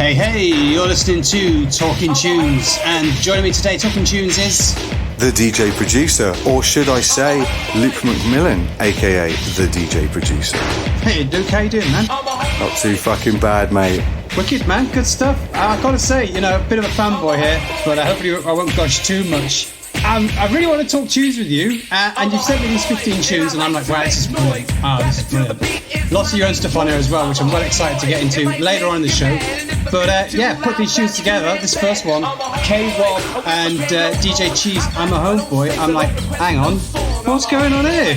Hey, hey, you're listening to Talking Tunes, and joining me today, Talking Tunes is... the DJ producer, or should I say, Luke McMillan, aka the DJ producer. Hey, Luke, how you doing, man? Not too fucking bad, mate. Wicked, man, good stuff. I gotta say, a bit of a fanboy here, but hopefully I won't gush too much. I really want to talk tunes with you, and you've sent me these 15 tunes, and I'm like, wow, this is brilliant. This is brilliant. Lots of your own stuff on here as well, which I'm well excited to get into later on in the show. But put these tunes together. This first one, K-Rob and DJ Cheese, I'm a Homeboy. I'm like, hang on, what's going on here?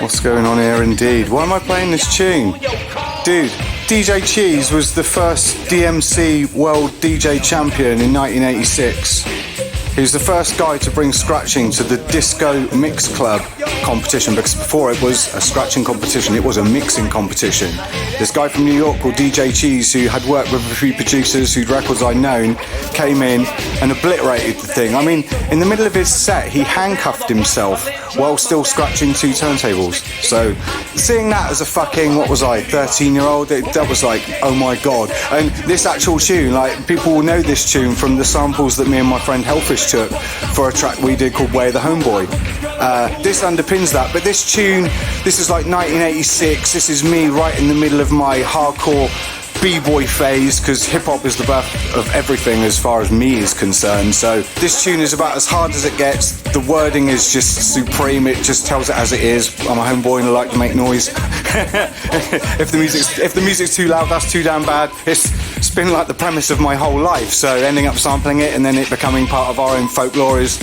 What's going on here indeed? Why am I playing this tune? Dude, DJ Cheese was the first DMC World DJ Champion in 1986. He was the first guy to bring scratching to the Disco Mix Club competition, because before it was a scratching competition, it was a mixing competition. This guy from New York called DJ Cheese, who had worked with a few producers whose records I'd known, came in and obliterated the thing. I mean, in the middle of his set, he handcuffed himself while still scratching two turntables. So, seeing that as a fucking, 13-year-old, that was like, oh my god. And this actual tune, like, people will know this tune from the samples that me and my friend Hellfish took for a track we did called Way of the Homeboy. This underpins that, but this tune, this is like 1986, this is me right in the middle of my hardcore b-boy phase, because hip-hop is the birth of everything as far as me is concerned. So this tune is about as hard as it gets. The wording is just supreme, it just tells it as it is. I'm a homeboy and I like to make noise. if the music's too loud, that's too damn bad. It's been like the premise of my whole life, so ending up sampling it and then it becoming part of our own folklore is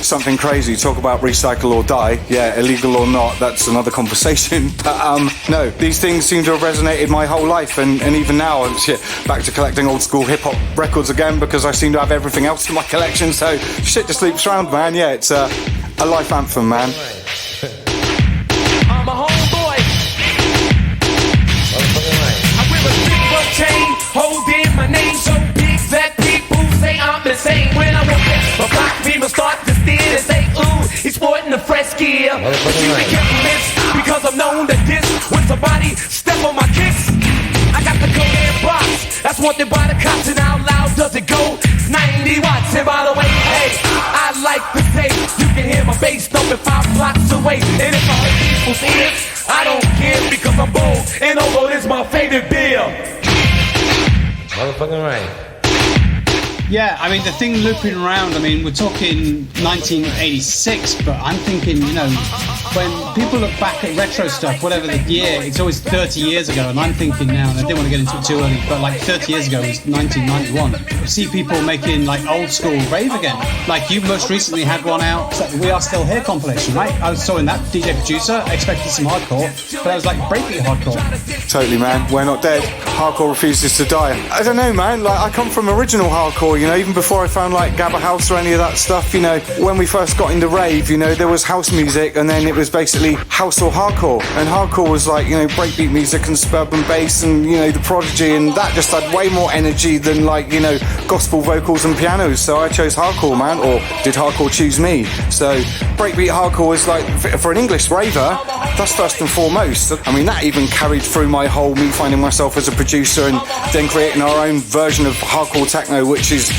something crazy. Talk about recycle or die. Yeah, illegal or not, that's another conversation. But no, these things seem to have resonated my whole life, and even now I'm back to collecting old school hip hop records again, because I seem to have everything else in my collection, so shit just loops around, man. Yeah, it's a life anthem, man. I'm a homeboy. I wear a big gold chain, holding my name so big that people say I'm insane. When I walk in, my block people start to steer and say, ooh, he's sporting the fresh gear. But you be careful, miss, because I'm known to diss when somebody step on my kicks. I got the command box, that's wanted by the cops, and how loud does it go? It's 90 watts, and by the way, hey, I like to say, you can hear my bass thumping 5 blocks away. And if I hurt people's ears, I don't care, because I'm bold, and although this my favorite beer. Motherfucking right. Yeah, I mean, the thing looping around, I mean, we're talking 1986, but I'm thinking, when people look back at retro stuff, whatever the year, it's always 30 years ago, and I'm thinking now, and I didn't want to get into it too early, but like 30 years ago was 1991. You see people making like old school rave again. Like you most recently had one out, We Are Still Here compilation, right? I saw in that DJ producer, expected some hardcore, but I was like breakbeat hardcore. Totally, man. We're not dead. Hardcore refuses to die. I don't know, man. Like, I come from original hardcore, even before I found like Gabba House or any of that stuff, when we first got into rave, there was house music, and then it was basically house or hardcore, and hardcore was like, breakbeat music and suburban bass and, the Prodigy, and that just had way more energy than like, gospel vocals and pianos, so I chose hardcore, man, or did hardcore choose me? So breakbeat hardcore is like, for an English raver, that's first and foremost. I mean, that even carried through my whole me finding myself as a producer and then creating our own version of hardcore techno, which is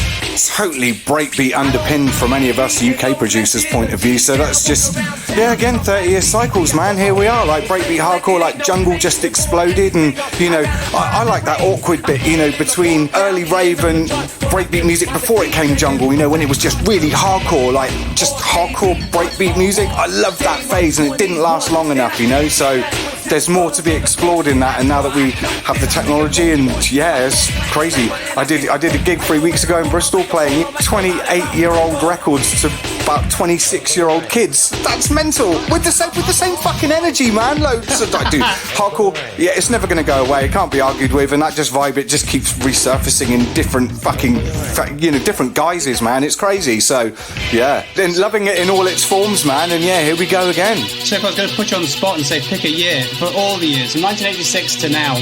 totally breakbeat underpinned from any of us UK producers' point of view. So that's just, again, 30-year cycles, man. Here we are, like breakbeat hardcore, like Jungle just exploded, and I like that awkward bit, between early rave and breakbeat music before it came jungle, when it was just really hardcore, like just hardcore breakbeat music. I love that phase, and it didn't last long enough, so there's more to be explored in that. And now that we have the technology, and it's crazy. I did a gig 3 weeks ago in Bristol playing 28-year-old records to about 26-year-old kids. That's mental. With the same fucking energy, man. Loads of dude, hardcore. Yeah, it's never going to go away. It can't be argued with, and that just vibe. It just keeps resurfacing in different different guises, man. It's crazy. So then loving it in all its forms, man. And here we go again. So if I was going to put you on the spot and say pick a year for all the years, from 1986 to now,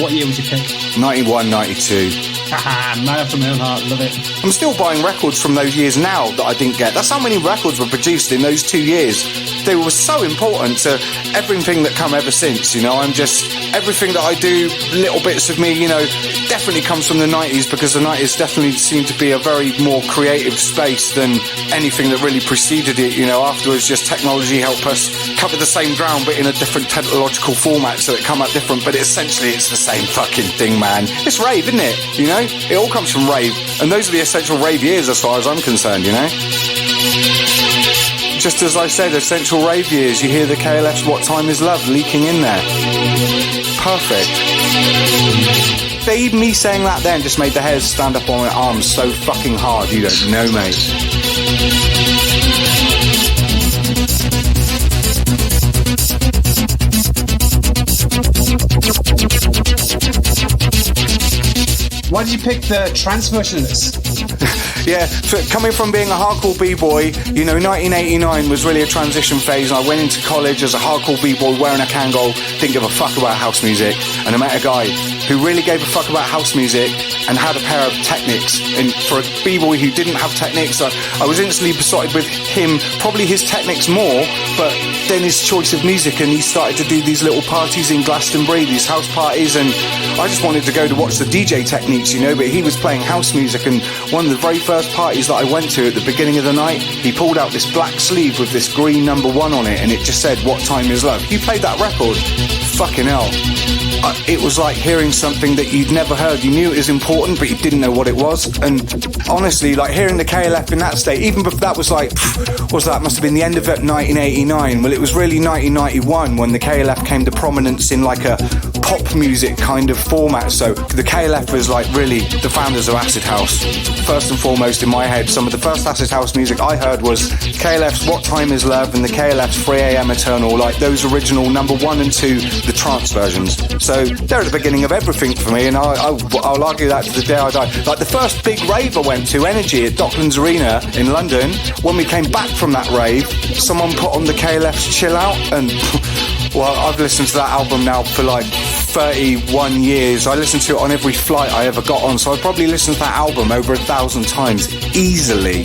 what year would you pick? 91, 92. Haha, man from my own heart, love it. I'm still buying records from those years now that I didn't get. That's how many records were produced in those 2 years. they were so important to everything that come ever since, you know. I'm just, everything that I do, little bits of me, you know, definitely comes from the 90s, because the 90s definitely seemed to be a very more creative space than anything that really preceded it, you know. Afterwards, just technology helped us cover the same ground but in a different technological format, so it come out different, but essentially it's the same fucking thing, man. It's rave, isn't it? You know, it all comes from rave, and those are the essential rave years as far as I'm concerned, you know. Just as I said, essential rave years, you hear the KLF's What Time Is Love leaking in there. Perfect. Even me saying that then just made the hairs stand up on my arms so fucking hard, you don't know, mate. Why did you pick the trance version of this? Yeah, so coming from being a hardcore b-boy, you know, 1989 was really a transition phase, and I went into college as a hardcore b-boy wearing a Kangol, didn't give a fuck about house music, and I met a guy who really gave a fuck about house music and had a pair of Technics. And for a b-boy who didn't have Technics, I was instantly besotted with him, probably his Technics more, but then his choice of music, and he started to do these little parties in Glastonbury, these house parties, and I just wanted to go to watch the DJ Techniques, you know, but he was playing house music, and one of the very first parties that I went to at the beginning of the night, he pulled out this black sleeve with this green number 1 on it, and it just said, What Time Is Love. He played that record. Fucking hell. It was like hearing something that you'd never heard. You knew it was important, but you didn't know what it was. And honestly, like hearing the KLF in that state, even before that was like, what was that? Must have been the end of 1989. Well, it was really 1991 when the KLF came to prominence in like a pop music kind of format. So the KLF was like really the founders of Acid House. First and foremost in my head, some of the first Acid House music I heard was KLF's What Time Is Love and the KLF's 3am Eternal, like those original number 1 and 2, the trance versions. So they're at the beginning of everything for me, and I'll argue that to the day I die. Like the first big rave I went to, Energy, at Docklands Arena in London, when we came back from that rave, someone put on the KLF's Chill Out, and well, I've listened to that album now for like 31 years. I listened to it on every flight I ever got on, so I probably listened to that album over 1,000 times easily.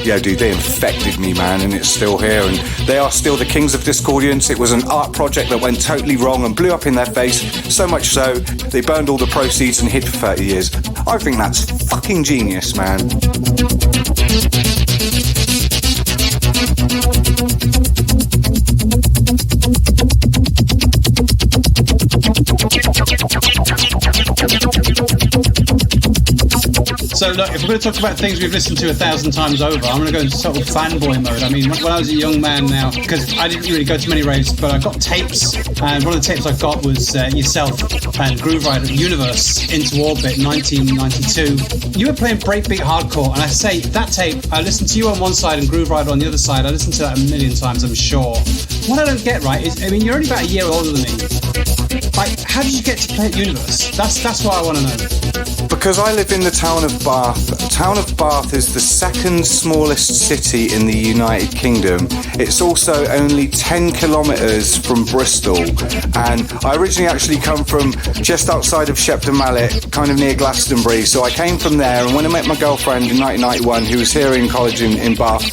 Yeah, dude, they infected me, man, and it's still here, and they are still the kings of discordiance. It was an art project that went totally wrong and blew up in their face, so much so they burned all the proceeds and hid for 30 years. I think that's fucking genius, man. So look, if we're going to talk about things we've listened to 1,000 times over, I'm going to go into sort of fanboy mode. I mean, when I was a young man now, because I didn't really go to many raves, but I got tapes, and one of the tapes I got was yourself and Groove Rider Universe Into Orbit 1992. You were playing breakbeat hardcore, and I say that tape, I listened to you on one side and Groove Rider on the other side. I listened to that a million times, I'm sure. What I don't get right is, I mean, you're only about a year older than me. Like, how did you get to play at Universe? That's what I want to know. Because I live in the town of Bath. The town of Bath is the second smallest city in the United Kingdom. It's also only 10 kilometres from Bristol. And I originally actually come from just outside of Shepton Mallet, kind of near Glastonbury. So I came from there, and when I met my girlfriend in 1991, who was here in college in Bath,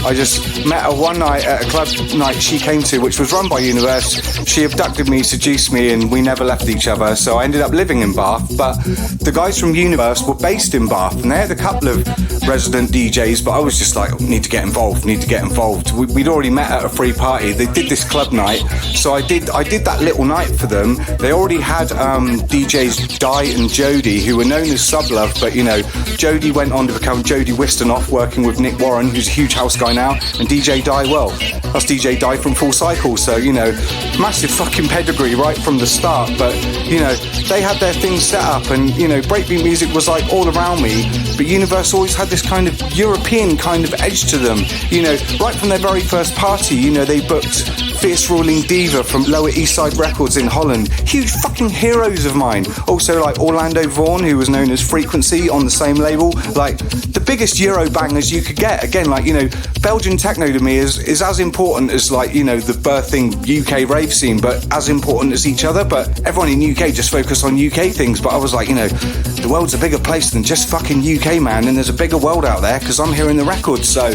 I just met her one night at a club night she came to, which was run by Universe. She abducted me, seduced me, and we never left each other. So I ended up living in Bath. But the guys from Universe were based in Bath, and they had a couple of resident DJs, but I was just like, need to get involved. We'd already met at a free party. They did this club night, so I did that little night for them. They already had DJs Di and Jody, who were known as Sublove, but you know, Jody went on to become Jody Wisternoff, working with Nick Warren, who's a huge house guy now, and DJ Di, well, that's DJ Di from Full Cycle, so you know, massive fucking pedigree right from the start. But you know, they had their things set up, and you know, breakbeat music was like all around me, but Universe always had this kind of European kind of edge to them. You know, right from their very first party, you know, they booked Fierce Ruling Diva from Lower East Side Records in Holland. Huge fucking heroes of mine. Also like Orlando Vaughan, who was known as Frequency on the same label. Like the biggest Euro bangers you could get. Again, like, you know, Belgian techno to me is as important as, like, you know, the birthing UK rave scene, but as important as each other. But everyone in UK just focus on UK things. But I was like, you know, the world's a bigger place than just fucking UK, man, and there's a bigger world out there because I'm hearing the records. So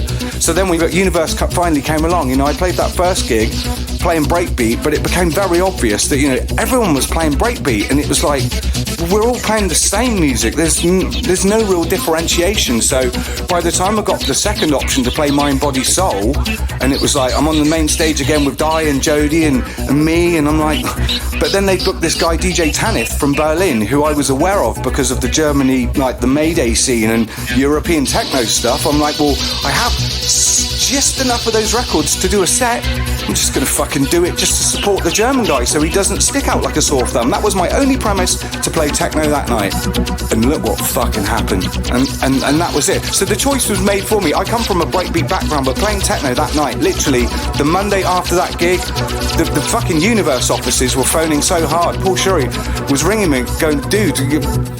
then Universe Cup finally came along. You know, I played that first gig playing breakbeat, but it became very obvious that, you know, everyone was playing breakbeat, and it was like, we're all playing the same music. There's no real differentiation. So by the time I got the second option to play Mind, Body, Soul, and it was like, I'm on the main stage again with Di and Jody and me, and I'm like, but then they booked this guy DJ Tanith from Berlin, who I was aware of because of the Germany, like the Mayday scene and European techno stuff. I'm like, well, I have just enough of those records to do a set. I'm just gonna fucking do it just to support the German guy so he doesn't stick out like a sore thumb. That was my only premise to play techno that night, and look what fucking happened. And that was it. So the choice was made for me. I come from a breakbeat background, but playing techno that night, literally the Monday after that gig, the fucking Universe offices were phoning so hard. Paul Shurry was ringing me going, dude,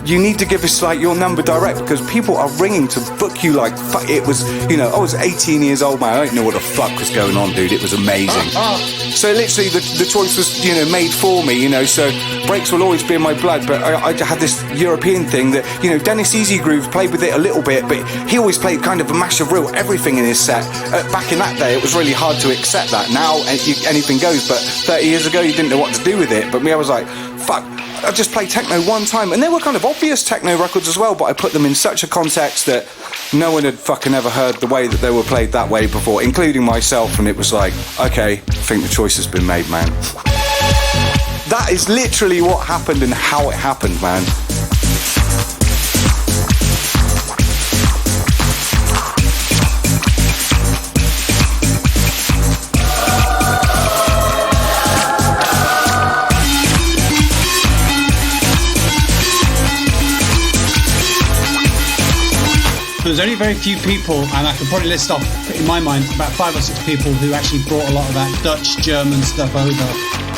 you need to give us like your number direct, because people are ringing to book you. Like, fuck, it was, you know, I was 18 years old, man. I don't know what the fuck was going on, dude. It was amazing. So literally the choice was, you know, made for me, you know. So breaks will always be in my blood, but I had this European thing that, you know, Dennis Easy Groove played with it a little bit, but he always played kind of a mash of real everything in his set. Back in that day, it was really hard to accept that. Now anything goes, but 30 years ago you didn't know what to do with it. But me, I was like, fuck, I just played techno one time, and they were kind of obvious techno records as well, but I put them in such a context that no one had fucking ever heard the way that they were played that way before, including myself, and it was like, okay, I think the choice has been made, man. That is literally what happened and how it happened, man. There's only very few people, and I could probably list off, in my mind, about 5 or 6 people who actually brought a lot of that Dutch, German stuff over.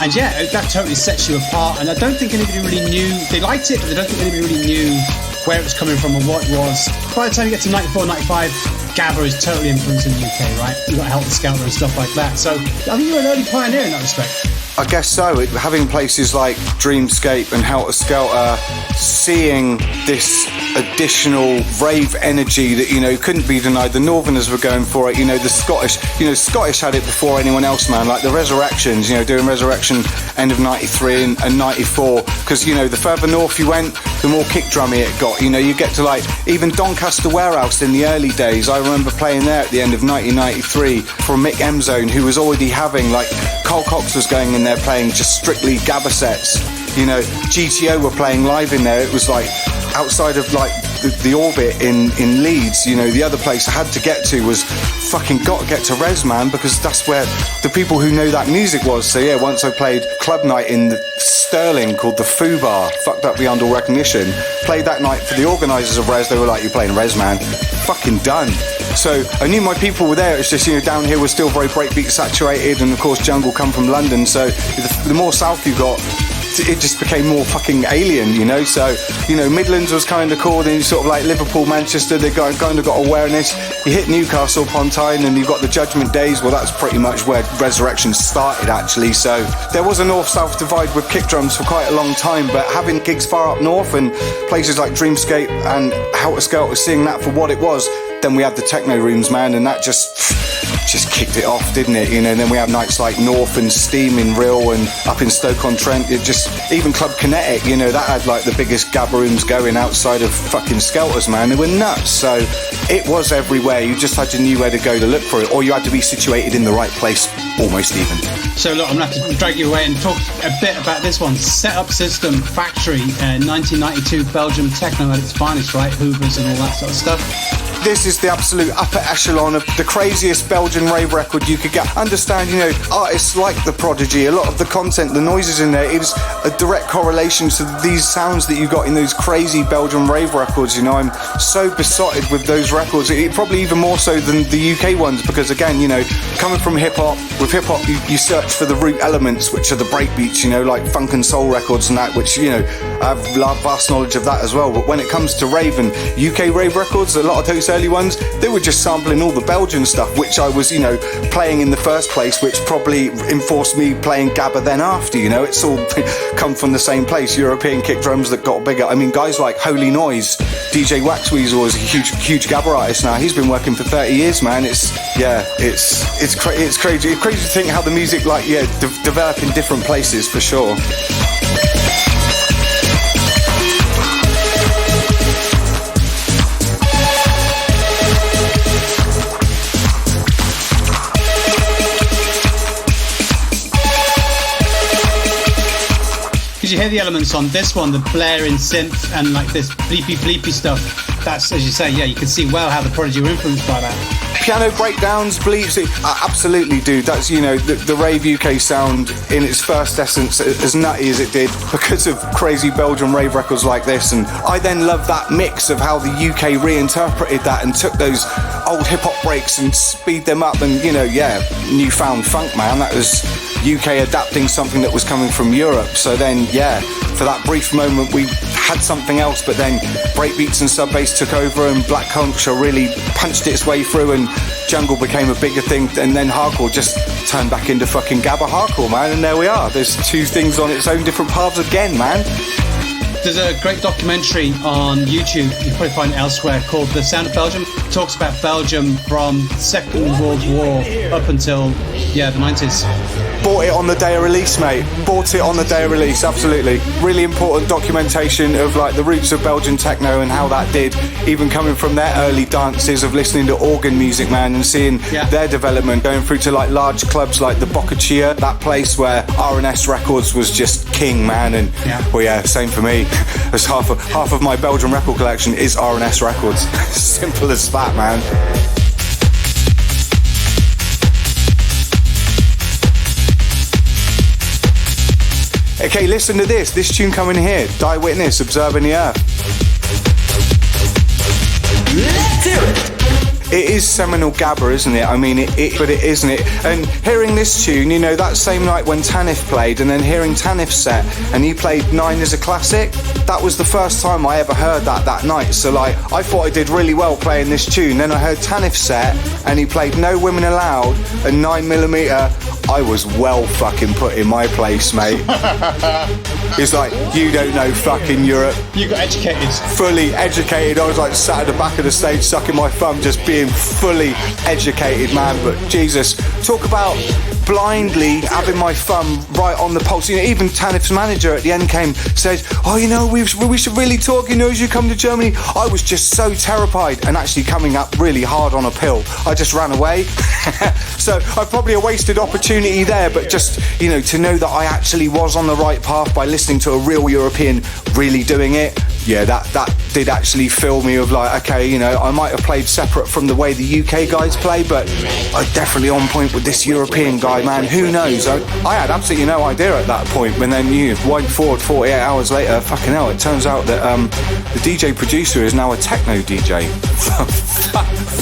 And yeah, that totally sets you apart. And I don't think anybody really knew, they liked it, but I don't think anybody really knew where it was coming from or what it was. By the time you get to 94, 95, Gabba is totally influencing the UK, right? You've got Helter Skelter and stuff like that. So I think you're an early pioneer in that respect. I guess so. Having places like Dreamscape and Helter Skelter, seeing this additional rave energy that, you know, couldn't be denied. The Northerners were going for it. You know, the Scottish had it before anyone else, man. Like the Resurrections, you know, doing Resurrection end of 93 and 94. Because, you know, the further north you went, the more kick drummy it got. You know, you get to like even Doncaster Warehouse in the early days. I remember playing there at the end of 1993 for Mick M Zone, who was already having, like, Carl Cox was going in there playing just strictly Gabba sets. You know, GTO were playing live in there. It was like outside of like the orbit in Leeds. You know, the other place I had to get to was fucking got to get to Res, man, because that's where the people who know that music was. So yeah, once I played club night in the Stirling called the Foo Bar, fucked up beyond all recognition, played that night for the organisers of Res. They were like, you're playing Res, man. Fucking done. So I knew my people were there. It's just, you know, down here we're still very breakbeat saturated, and of course jungle come from London. So the more south you got, it just became more fucking alien, you know. So, you know, Midlands was kind of cool. Then you sort of like Liverpool, Manchester, they kind of got awareness. You hit Newcastle upon Tyne, and you've got the Judgment Days. Well, that's pretty much where Resurrection started, actually. So there was a north-south divide with kick drums for quite a long time. But having gigs far up north and places like Dreamscape and Helter Skelter, seeing that for what it was, then we had the techno rooms, man, and that just kicked it off, didn't it? You know, and then we have nights like North and Steam in Real and up in Stoke-on-Trent. It just, even Club Kinetic, you know, that had like the biggest Gabba rooms going outside of fucking Skelters, man. They were nuts. So it was everywhere. You just had to know where to go to look for it, or you had to be situated in the right place, almost even. So look, I'm going to have to drag you away and talk a bit about this one. Setup System Factory, 1992 Belgium techno at its finest, right? Hoovers and all that sort of stuff. this is the absolute upper echelon of the craziest Belgian rave record you could get. Understand, you know, artists like The Prodigy, a lot of the content, the noises in there, it's a direct correlation to these sounds that you got in those crazy Belgian rave records. You know, I'm so besotted with those records, probably even more so than the UK ones, because again, you know, coming from hip-hop, with hip-hop you search for the root elements, which are the breakbeats, you know, like funk and soul records and that, which, you know, I have vast knowledge of that as well. But when it comes to rave and UK rave records, a lot of those early ones, they were just sampling all the Belgian stuff, which I was, you know, playing in the first place, which probably enforced me playing Gabba then after, you know. It's all come from the same place, European kick drums that got bigger. I mean, guys like Holy Noise, DJ Waxweasel is a huge Gabba artist now. He's been working for 30 years, man. It's crazy. It's crazy to think how the music, like, develop in different places, for sure. You hear the elements on this one, the blaring synth and like this bleepy stuff. That's, as you say, yeah, you can see well how the Prodigy were influenced by that. Piano breakdowns, bleeps, absolutely, dude. That's, you know, the rave UK sound in its first essence, as nutty as it did, because of crazy Belgian rave records like this. And I then love that mix of how the UK reinterpreted that and took those old hip-hop breaks and speed them up and, you know, newfound funk, man. That was UK adapting something that was coming from Europe. So then, for that brief moment we had something else, but then breakbeats and sub bass took over and black culture really punched its way through and jungle became a bigger thing, and then hardcore just turned back into fucking Gabba hardcore, man. And there we are. There's two things on its own different paths again, man. There's a great documentary on YouTube, you can probably find it elsewhere, called The Sound of Belgium. It talks about Belgium from Second World War up until, the 90s. Bought it on the day of release, mate. Bought it on the day of release, absolutely. Really important documentation of like the roots of Belgian techno and how that did, even coming from their early dances of listening to organ music, man, and seeing their development going through to like large clubs like the Boccaccia, that place where R&S Records was just king, man. And same for me. As half of my Belgian record collection is R&S Records. Simple as that, man. Okay, listen to this tune coming here, Dyewitness, Observing the Earth. Let's hear it! It is seminal Gabba, isn't it? I mean, but it isn't it? And hearing this tune, you know, that same night when Tanif played, and then hearing Tanif's set, and he played 9 as a classic, that was the first time I ever heard that night. So, like, I thought I did really well playing this tune. Then I heard Tanif's set, and he played No Women Allowed and 9mm. I was well fucking put in my place, mate. It's like, you don't know fucking Europe. You got educated. Fully educated. I was like sat at the back of the stage sucking my thumb, just being fully educated, man. But Jesus, talk about blindly having my thumb right on the pulse. You know, even Tanif's manager at the end came, said, oh, you know, we should really talk, you know, as you come to Germany. I was just so terrified, and actually coming up really hard on a pill, I just ran away. So I probably a wasted opportunity there, but just, you know, to know that I actually was on the right path by listening to a real European really doing it, that did actually fill me of like, okay, you know, I might have played separate from the way the UK guys play, but I'm definitely on point with this European guy, man. Who knows? I had absolutely no idea at that point, when then you wind forward 48 hours later, fucking hell, it turns out that the DJ producer is now a techno DJ.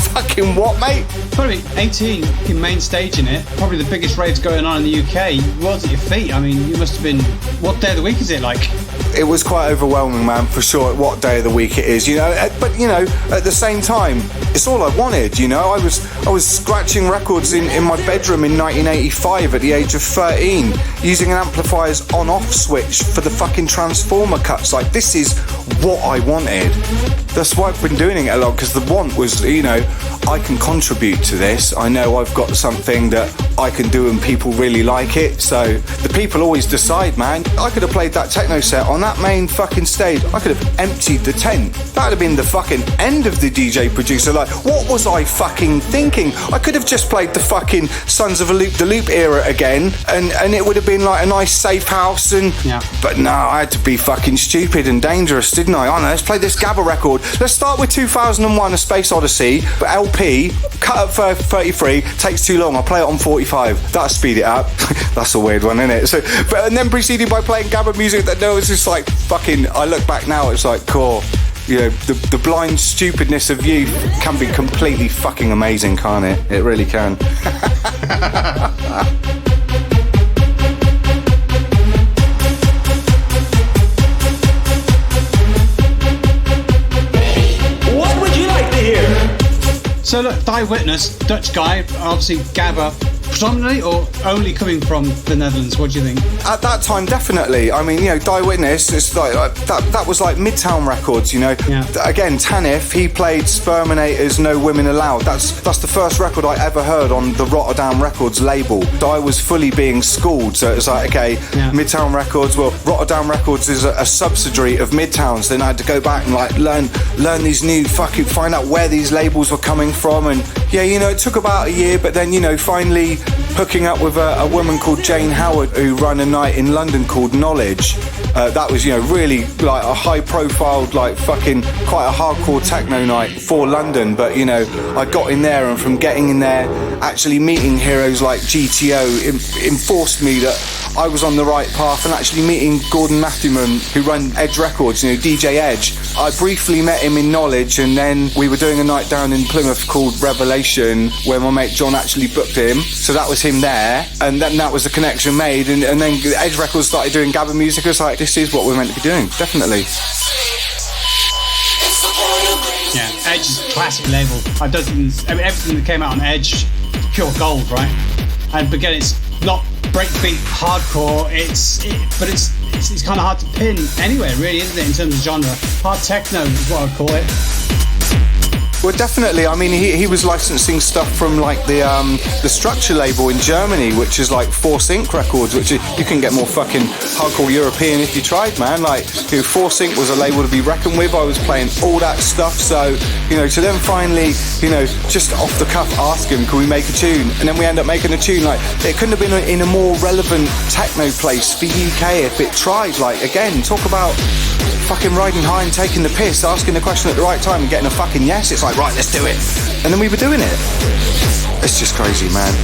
Fucking what, mate? Probably 18 in main stage in it, probably the biggest raves going on in the UK. World's at your feet. I mean, you must have been, what day of the week is it like? It was quite overwhelming, man, for sure, what day of the week it is, you know. But, you know, at the same time, it's all I wanted, you know. I was scratching records in my bedroom in 1985 at the age of 13, using an amplifier's on-off switch for the fucking transformer cuts. Like, this is what I wanted. That's why I've been doing it a lot, because the want was, you know, I can contribute to this. I know I've got something that I can do and people really like it. So the people always decide, man. I could have played that techno set on that main fucking stage. I could have emptied the tent. That would have been the fucking end of the DJ producer. Like, what was I fucking thinking? I could have just played the fucking Sons of a Loop the Loop era again, and it would have been like a nice safe house. And but no, I had to be fucking stupid and dangerous didn't I? I know, let's play this Gabba record. Let's start with 2001 A Space Odyssey, but LP, cut up for 33, takes too long, I'll play it on 45. That'll speed it up. That's a weird one, isn't it? So, and then proceeded by playing Gabba music that no, it's just like fucking, I look back now, it's like, cool. You know, the blind stupidness of youth can be completely fucking amazing, can't it? It really can. What would you like to hear? So look, Dyewitness, Dutch guy, obviously Gabba, predominantly or only coming from the Netherlands? What do you think? At that time, definitely. I mean, you know, Dyewitness, it's like that was like Midtown Records, you know. Yeah. Again, Tanith, he played Sperminator's No Women Allowed. That's the first record I ever heard on the Rotterdam Records label. I was fully being schooled, so it was like, okay, yeah. Midtown Records, well, Rotterdam Records is a subsidiary of Midtown, so then I had to go back and like learn these new fucking, find out where these labels were coming from, and yeah, you know, it took about a year, but then, you know, finally hooking up with a woman called Jane Howard who ran a night in London called Knowledge. That was, you know, really like a high profile, like fucking quite a hardcore techno night for London, but you know, I got in there, and from getting in there, actually meeting heroes like GTO enforced me that I was on the right path, and actually meeting Gordon Matthewman, who ran Edge Records, you know, DJ Edge. I briefly met him in Knowledge, and then we were doing a night down in Plymouth called Revelation, where my mate John actually booked him, so that was him there, and then that was the connection made, and then Edge Records started doing Gabba music. I was like, this is what we're meant to be doing, definitely. Yeah, Edge is a classic label. Everything that came out on Edge, pure gold, right? And again, it's not breakbeat hardcore. But it's kind of hard to pin anywhere, really, isn't it? In terms of genre, hard techno is what I'd call it. Well, definitely. I mean, he was licensing stuff from like the Structure label in Germany, which is like Force Inc. Records, which you can get more fucking hardcore European if you tried, man. Like, you know, Force Inc. was a label to be reckoned with. I was playing all that stuff, so you know, to then finally, you know, just off the cuff ask him, can we make a tune? And then we end up making a tune. Like, it couldn't have been in a more relevant techno place for UK if it tried. Like, again, talk about fucking riding high and taking the piss, asking the question at the right time and getting a fucking yes. It's like, right, let's do it. And then we were doing it. It's just crazy, man.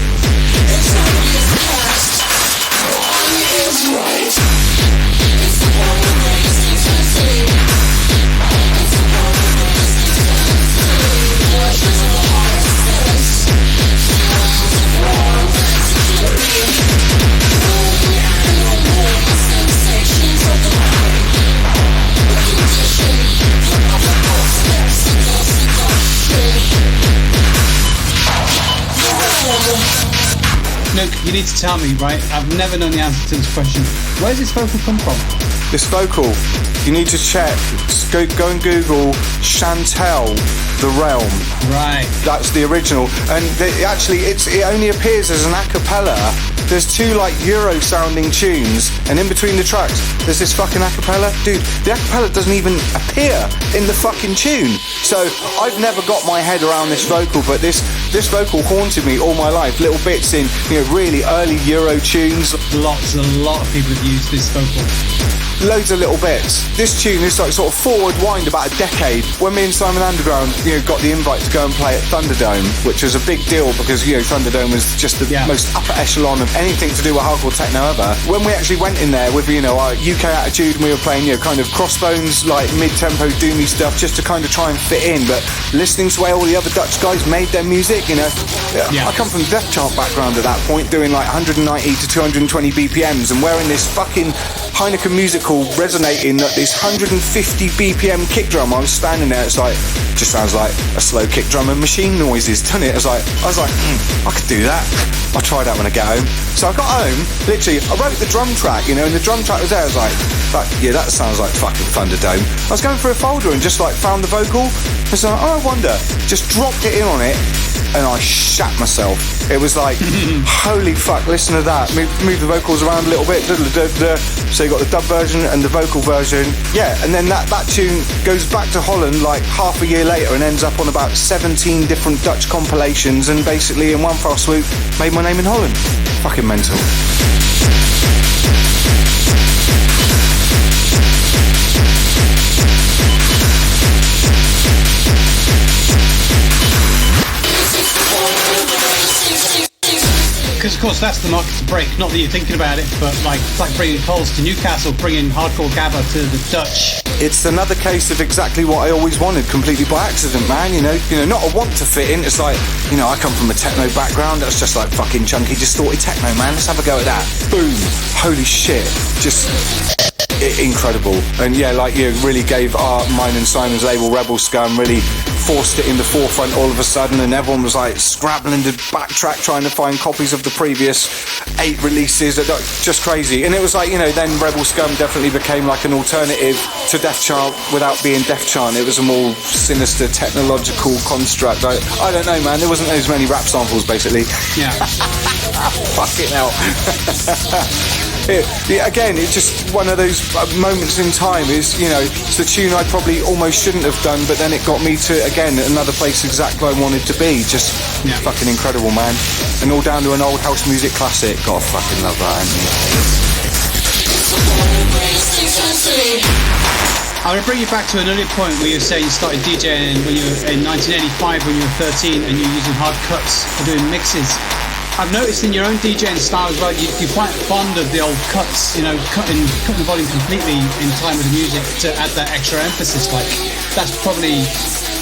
Look, you need to tell me, right? I've never known the answer to this question. Where does this vocal come from? This vocal, you need to check. Go and Google Chantel the Realm. Right. That's the original. And it only appears as an a cappella. There's two like Euro sounding tunes, and in between the tracks there's this fucking a cappella. Dude, the a cappella doesn't even appear in the fucking tune. So I've never got my head around this vocal, but this vocal haunted me all my life. Little bits in, you know, really early Euro tunes. A lot of people have used this vocal. Loads of little bits. This tune is like sort of forward wind about a decade. When me and Simon Underground, you know, got the invite to go and play at Thunderdome, which was a big deal because, you know, Thunderdome was just the most upper echelon of anything to do with hardcore techno ever. When we actually went in there with, you know, our UK attitude, and we were playing, you know, kind of Crossbones, like mid-tempo doomy stuff, just to kind of try and fit in, but listening to the way all the other Dutch guys made their music, you know. Yeah. I come from Death Chant background at that point, doing like 190 to 220 BPMs and wearing this fucking Heineken musical resonating at this 150 BPM kick drum. I was standing there, it's like, just sounds like a slow kick drum and machine noises, doesn't it? I was like, I could do that. I'll try that when I get home. So I got home, literally, I wrote the drum track, you know, and the drum track was there. I was like, yeah, that sounds like fucking Thunderdome. I was going through a folder and just like found the vocal. I was like, oh, I wonder. Just dropped it in on it, and I shat myself. It was like, holy fuck, listen to that. Move the vocals around a little bit. So you got the dub version and the vocal version. Yeah, and then that tune goes back to Holland like half a year later and ends up on about 17 different Dutch compilations, and basically in one fell swoop made my name in Holland. Fucking mental. because of course that's the market to break. Not that you're thinking about it, but like it's like bringing Coles to Newcastle, bringing hardcore Gabba to the Dutch. It's another case of exactly what I always wanted, completely by accident, man. You know, not a want to fit in. It's like, you know, I come from a techno background. That's just like fucking chunky, distorted techno, man. Let's have a go at that. Boom! Holy shit! Just incredible. And yeah, like you really gave mine and Simon's label Rebel Scum really forced it in the forefront all of a sudden, and everyone was like scrabbling to backtrack trying to find copies of the previous 8 releases. Just crazy. And it was like, you know, then Rebel Scum definitely became like an alternative to Def Chant without being Def Chant. It was a more sinister technological construct. I don't know, man. There wasn't as many rap samples, basically. Yeah. Fucking hell. Again, it's just one of those moments in time. Is, you know, it's the tune I probably almost shouldn't have done, but then it got me to, again, another place exactly I wanted to be. Just fucking incredible, man. And all down to an old house music classic. Gotta fucking love that, ain't you? I'm going to bring you back to an earlier point where you were saying you started DJing when you were in 1985 when you were 13 and you were using hard cuts for doing mixes. I've noticed in your own DJing style as well, you're quite fond of the old cuts, you know, cutting the volume completely in time with the music to add that extra emphasis. Like, that's probably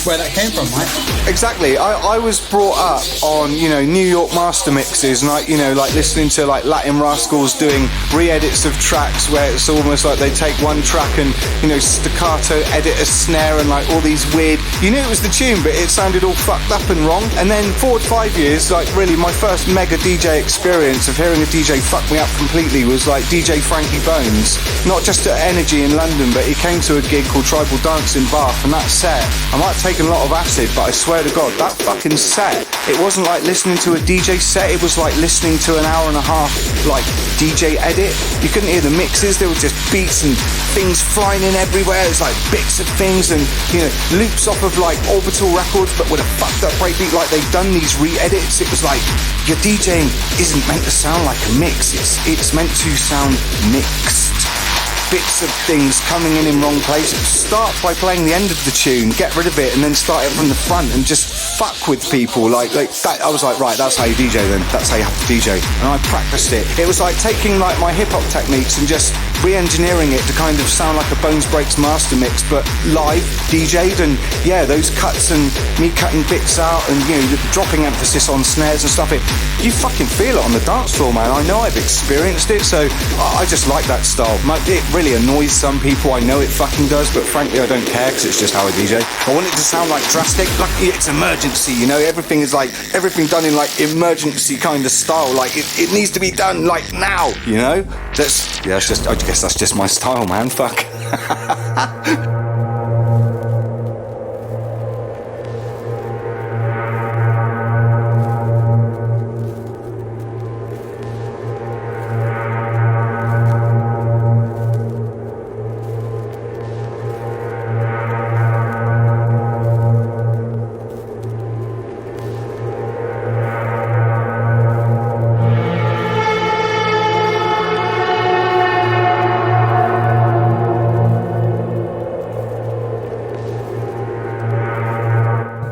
where that came from, right? Exactly. I was brought up on, you know, New York master mixes, and like, you know, like listening to like Latin Rascals doing re-edits of tracks where it's almost like they take one track and, you know, staccato edit a snare and like all these weird, you knew it was the tune but it sounded all fucked up and wrong. And then forward 5 years, like really my first mega DJ experience of hearing a DJ fuck me up completely was like DJ Frankie Bones. Not just at Energy in London, but he came to a gig called Tribal Dance in Bath, and that set, I might take a lot of acid, but I swear to God, that fucking set, it wasn't like listening to a DJ set, it was like listening to an hour and a half like DJ edit. You couldn't hear the mixes, there were just beats and things flying in everywhere. It's like bits of things and, you know, loops off of like Orbital records but with a fucked up breakbeat, like they've done these re-edits. It was like, your DJing isn't meant to sound like a mix, it's meant to sound mixed. Bits of things coming in wrong places. Start by playing the end of the tune, get rid of it, and then start it from the front and just fuck with people like that. I was like, right, that's how you DJ then. That's how you have to DJ. And I practiced it. It was like taking like my hip hop techniques and just re-engineering it to kind of sound like a Bones Breaks master mix, but live, DJ'd, and yeah, those cuts and me cutting bits out and, you know, dropping emphasis on snares and stuff. You fucking feel it on the dance floor, man. I know I've experienced it, so I just like that style. It really annoys some people, I know it fucking does, but frankly I don't care because it's just how I DJ. I want it to sound like drastic, like it's emergency, you know, everything is like, everything done in like emergency kind of style, like it needs to be done like now, you know? That's just, I guess that's just my style, man, fuck.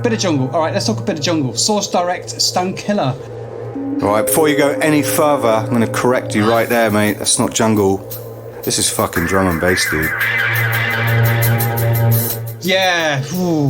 Bit of jungle. All right, let's talk a bit of jungle. Source Direct, Stonekiller. All right, before you go any further, I'm going to correct you right there, mate. That's not jungle. This is fucking drum and bass, dude. Yeah. Ooh.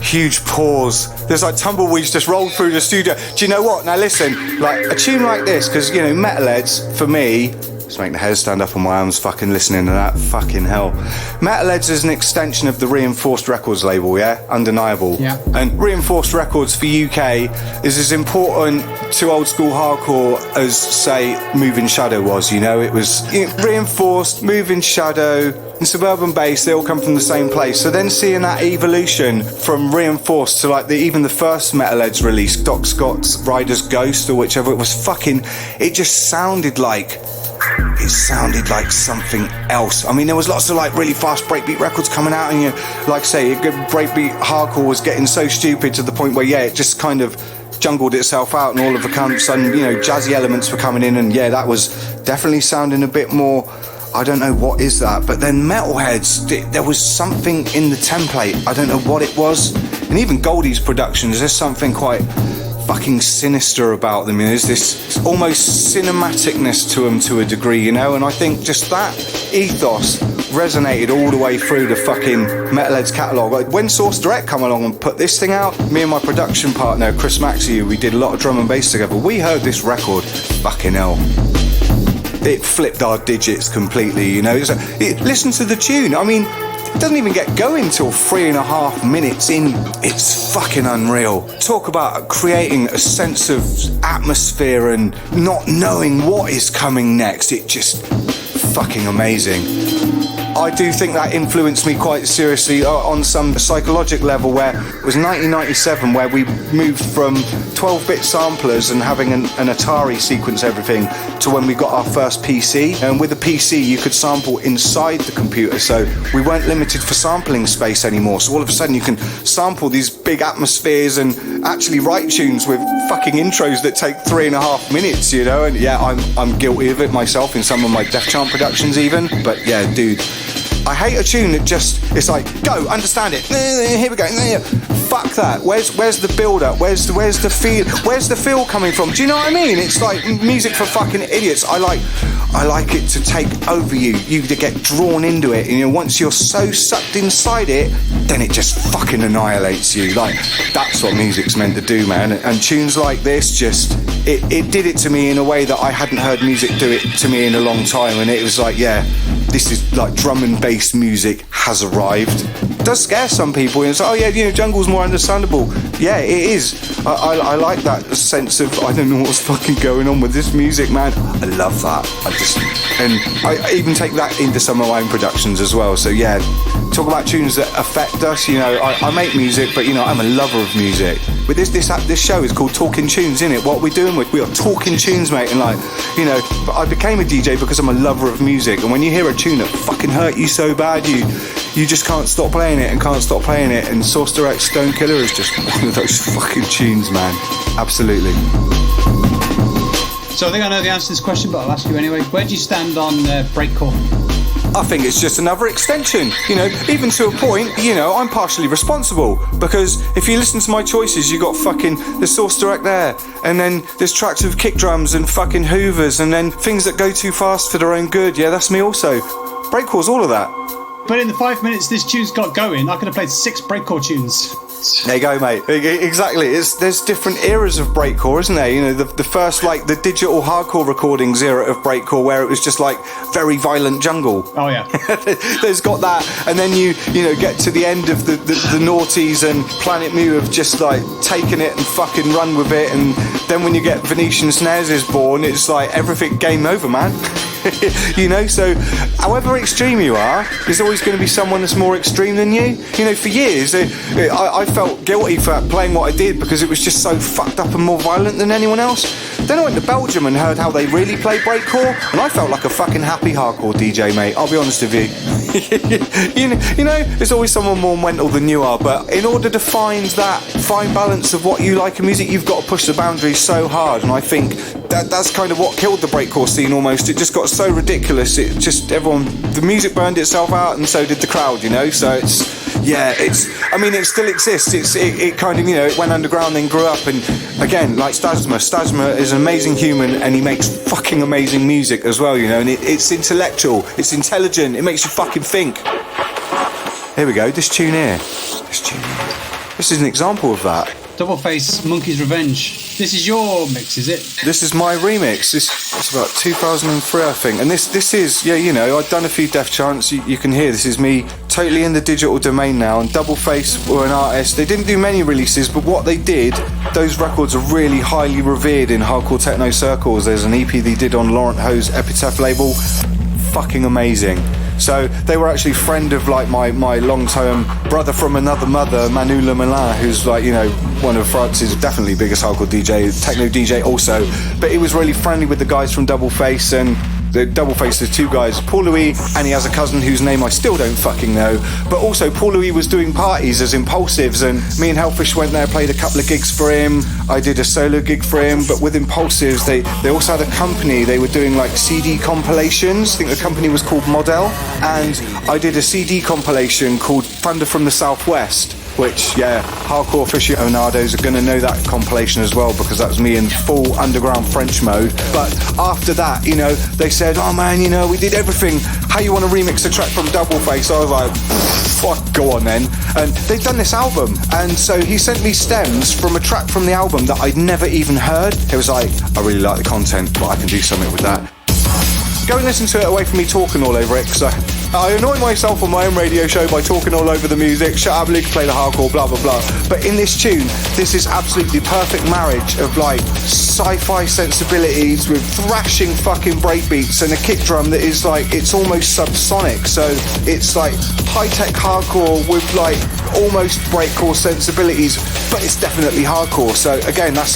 Huge pause. There's like tumbleweeds just rolled through the studio. Do you know what? Now listen, like a tune like this, because, you know, metalheads, for me, just making the hairs stand up on my arms fucking listening to that, fucking hell. Metalheads is an extension of the Reinforced Records label, yeah? Undeniable. Yeah. And Reinforced Records for UK is as important to old school hardcore as, say, Moving Shadow was, you know? It was, you know, Reinforced, Moving Shadow, and Suburban Bass, they all come from the same place. So then seeing that evolution from Reinforced to like even the first Metalheads release, Doc Scott's Rider's Ghost or whichever, it was fucking, it just sounded like something else. I mean, there was lots of like really fast breakbeat records coming out, and you, like I say, breakbeat hardcore was getting so stupid to the point where, yeah, it just kind of jungled itself out, and all of a sudden, you know, jazzy elements were coming in, and yeah, that was definitely sounding a bit more, I don't know what is that, but then Metalheads, there was something in the template, I don't know what it was, and even Goldie's productions, there's something quite fucking sinister about them. There's this almost cinematicness to them to a degree, and I think just that ethos resonated all the way through the fucking Metalhead's catalogue. Like, when Source Direct come along and put this thing out, me and my production partner Chris Maxey, we did a lot of drum and bass together, we heard this record, fucking hell, it flipped our digits completely. Listen to the tune. I mean, it doesn't even get going till 3.5 minutes in. It's fucking unreal. Talk about creating a sense of atmosphere and not knowing what is coming next. It just fucking amazing. I do think that influenced me quite seriously on some psychological level, where it was 1997 where we moved from 12-bit samplers and having an Atari sequence everything to when we got our first PC. And with a PC you could sample inside the computer, so we weren't limited for sampling space anymore. So all of a sudden you can sample these big atmospheres and actually write tunes with fucking intros that take 3.5 minutes, and yeah, I'm guilty of it myself in some of my Def Chant productions even. But yeah, dude, I hate a tune that it's like, go, understand it, here we go, fuck that. Where's the build-up? Where's the feel? Where's the feel coming from? Do you know what I mean? It's like music for fucking idiots. I like it to take over you to get drawn into it, and once you're so sucked inside it, then it just fucking annihilates you. Like, that's what music's meant to do, man. And tunes like this it did it to me in a way that I hadn't heard music do it to me in a long time, and it was like, yeah, this is like drum and bass music has arrived. It does scare some people, and it's like, oh yeah, jungle's more understandable. Yeah, it is. I like that sense of, I don't know what's fucking going on with this music, man. I love that. I even take that into some of my own productions as well. So yeah, talk about tunes that affect us. I make music, but I'm a lover of music. But this show is called Talking Tunes, isn't it? What we're doing, we are talking tunes, mate. And but I became a DJ because I'm a lover of music. And when you hear a tune that fucking hurt you so bad, you just can't stop playing it and can't stop playing it. And Source Direct Stonekiller is just one of those fucking tunes, man. Absolutely. So I think I know the answer to this question, but I'll ask you anyway. Where do you stand on breakcore? I think it's just another extension, even to a point, I'm partially responsible, because if you listen to my choices, you got fucking the Source Direct there, and then there's tracks of kick drums and fucking hoovers, and then things that go too fast for their own good. Yeah, that's me also. Breakcore's all of that. But in the 5 minutes this tune's got going, I could have played 6 breakcore tunes. There you go, mate. Exactly. There's different eras of breakcore, isn't there? The first, like, the digital hardcore recordings era of breakcore, where it was just like very violent jungle. Oh yeah. There's got that, and then you get to the end of the noughties, and Planet Mu have just like taken it and fucking run with it, and then when you get Venetian Snares is born, it's like everything game over, man. So however extreme you are, there's always going to be someone that's more extreme than you. For years I felt guilty for playing what I did because it was just so fucked up and more violent than anyone else. Then I went to Belgium and heard how they really play breakcore, and I felt like a fucking happy hardcore DJ, mate. I'll be honest with you. There's always someone more mental than you are, but in order to find that fine balance of what you like in music, you've got to push the boundaries so hard, and I think that's kind of what killed the breakcore scene almost. It just got so ridiculous, the music burned itself out, and so did the crowd, so it still exists. It kind of, it went underground, then grew up, and again, like Stasma is an amazing human, and he makes fucking amazing music as well, and it's intellectual, it's intelligent, it makes you fucking think. Here we go, this tune here. This is an example of that. Double Face, Monkey's Revenge. This is your mix, is it? This is my remix. It's about 2003, I think. And this is, I've done a few Def Chants. You can hear this is me totally in the digital domain now. And Double Face were an artist. They didn't do many releases, but what they did, those records are really highly revered in hardcore techno circles. There's an EP they did on Laurent Ho's Epitaph label. Fucking amazing. So they were actually friend of like my long-term brother from another mother, Manu Le Malin, who's like, one of France's definitely biggest hardcore DJ, techno DJ also. But he was really friendly with the guys from Double Face, and the Double Face, there's 2 guys, Paul Louis, and he has a cousin whose name I still don't fucking know. But also Paul Louis was doing parties as Impulsives, and me and Hellfish went there, played a couple of gigs for him. I did a solo gig for him, but with Impulsives, they also had a company. They were doing like CD compilations. I think the company was called Model, and I did a CD compilation called Thunder from the Southwest. which, yeah, hardcore aficionados are going to know that compilation as well, because that was me in full underground French mode. But after that, you know, they said, oh man, you know, we did everything. How you want to remix a track from Double Face? I was like, fuck, go on then. And they'd done this album, and so he sent me stems from a track from the album that I'd never even heard. It was like, I really like the content, but I can do something with that. Go and listen to it away from me talking all over it, because I annoy myself on my own radio show by talking all over the music. Shut up, Luke, play the hardcore, blah, blah, blah. But in this tune, this is absolutely perfect marriage of like sci-fi sensibilities with thrashing fucking breakbeats and a kick drum that is like, it's almost subsonic. So it's like high-tech hardcore with like almost breakcore sensibilities, but it's definitely hardcore. So again, that's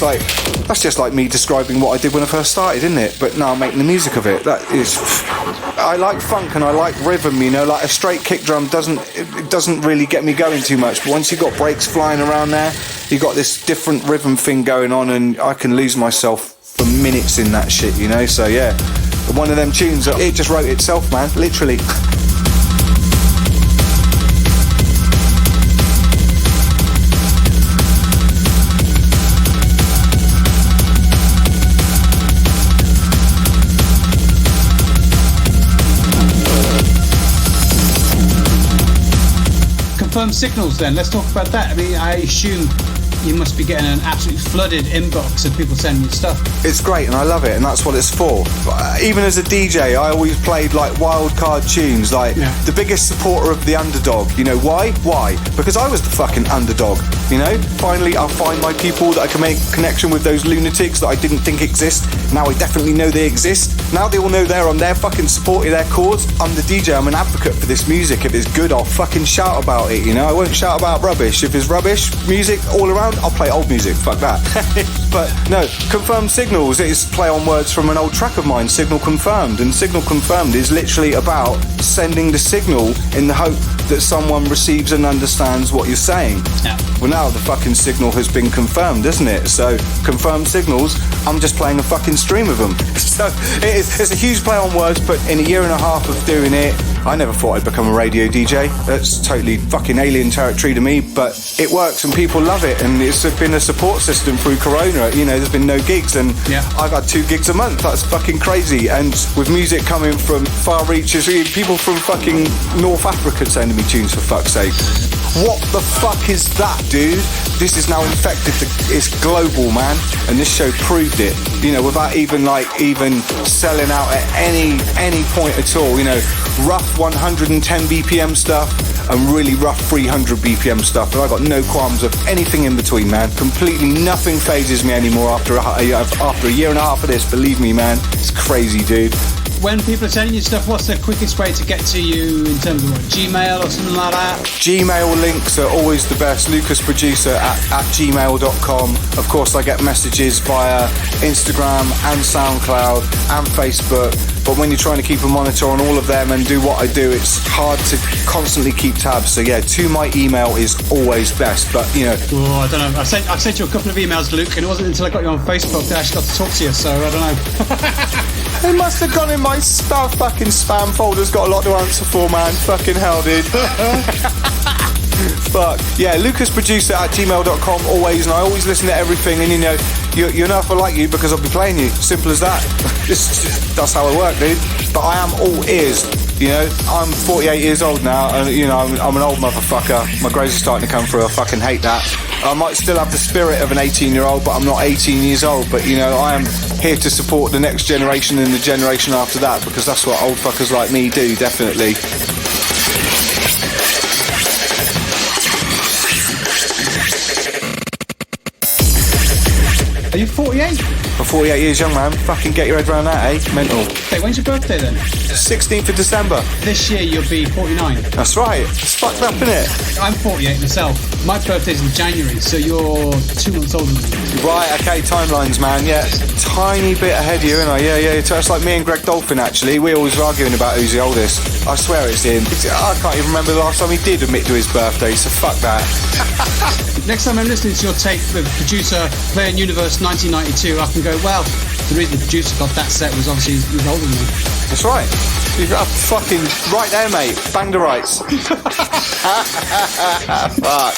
just like me describing what I did when I first started, isn't it? But now I'm making the music of it. That is, I like funk and I like rhythm, you know, like a straight kick drum doesn't really get me going too much, but once you've got breaks flying around there, you've got this different rhythm thing going on, and I can lose myself for minutes in that shit, you know. So yeah, one of them tunes, it just wrote itself, man, literally. Confirmed signals then, let's talk about that. I mean, I assume you must be getting an absolutely flooded inbox of people sending you stuff. It's great and I love it, and that's what it's for. Even as a DJ, I always played like wild card tunes, like the biggest supporter of the underdog. You know why? Why? Because I was the fucking underdog, you know? Finally, I'll find my people that I can make connection with, those lunatics that I didn't think exist. Now I definitely know they exist. Now they all know they're on their fucking supporting their cause. I'm the DJ, I'm an advocate for this music. If it's good, I'll fucking shout about it, you know? I won't shout about rubbish. If it's rubbish music all around, I'll play old music, fuck that. But no, Confirmed Signals is play on words from an old track of mine, Signal Confirmed. And Signal Confirmed is literally about sending the signal in the hope that someone receives and understands what you're saying. Yeah. Well, now the fucking signal has been confirmed, isn't it? So, Confirmed Signals, I'm just playing a fucking stream of them. So, it's a huge play on words, but in a year and a half of doing it, I never thought I'd become a radio DJ. That's totally fucking alien territory to me, but it works and people love it, and it's been a support system through Corona. You know, there's been no gigs, and I've had 2 gigs a month. That's fucking crazy. And with music coming from far reaches, people from fucking North Africa sending me tunes, for fuck's sake. What the fuck is that, dude? This is now infected. It's global, man, and this show proved it. You know, without even selling out at any point at all. You know, rough 110 BPM stuff and really rough 300 BPM stuff, and I got no qualms of anything in between, man. Completely nothing phases me anymore after a year and a half of this. Believe me, man, it's crazy, dude. When people are sending you stuff, what's the quickest way to get to you in terms of Gmail or something like that? Gmail links are always the best. LucasProducer at gmail.com. Of course, I get messages via Instagram and SoundCloud and Facebook. But when you're trying to keep a monitor on all of them and do what I do, it's hard to constantly keep tabs. So yeah, to my email is always best. But you know, I don't know. I've sent you a couple of emails, Luke, and it wasn't until I got you on Facebook that I actually got to talk to you. So I don't know. It must have gone in my fucking spam folder's got a lot to answer for, man. Fucking hell, dude. Fuck. Yeah, LucasProducer at gmail.com always, and I always listen to everything, and you know, you know if I like you because I'll be playing you. Simple as that. That's how I work, dude. But I am all ears. You know, I'm 48 years old now, and you know, I'm an old motherfucker. My grades are starting to come through. I fucking hate that. I might still have the spirit of an 18-year-old, but I'm not 18 years old. But you know, I am here to support the next generation and the generation after that, because that's what old fuckers like me do, definitely. Are you 48? I'm 48 years young, man. Fucking get your head around that, eh? Mental. Hey, when's your birthday then? 16th of December. This year you'll be 49. That's right. It's fucked up, isn't it? I'm 48 myself. My birthday's in January, so you're 2 months older than me. Right, okay, timelines, man. Yeah, tiny bit ahead of you, ain't I? Yeah. It's like me and Greg Dolphin, actually. We're always arguing about who's the oldest. I swear it's him. I can't even remember the last time he did admit to his birthday, so fuck that. Next time I'm listening to your tape with Producer Playing Universe 1992, I can go, well, the reason the producer got that set was obviously he was older than me. That's right. You've got fucking right there, mate. Bang the rights. Fuck.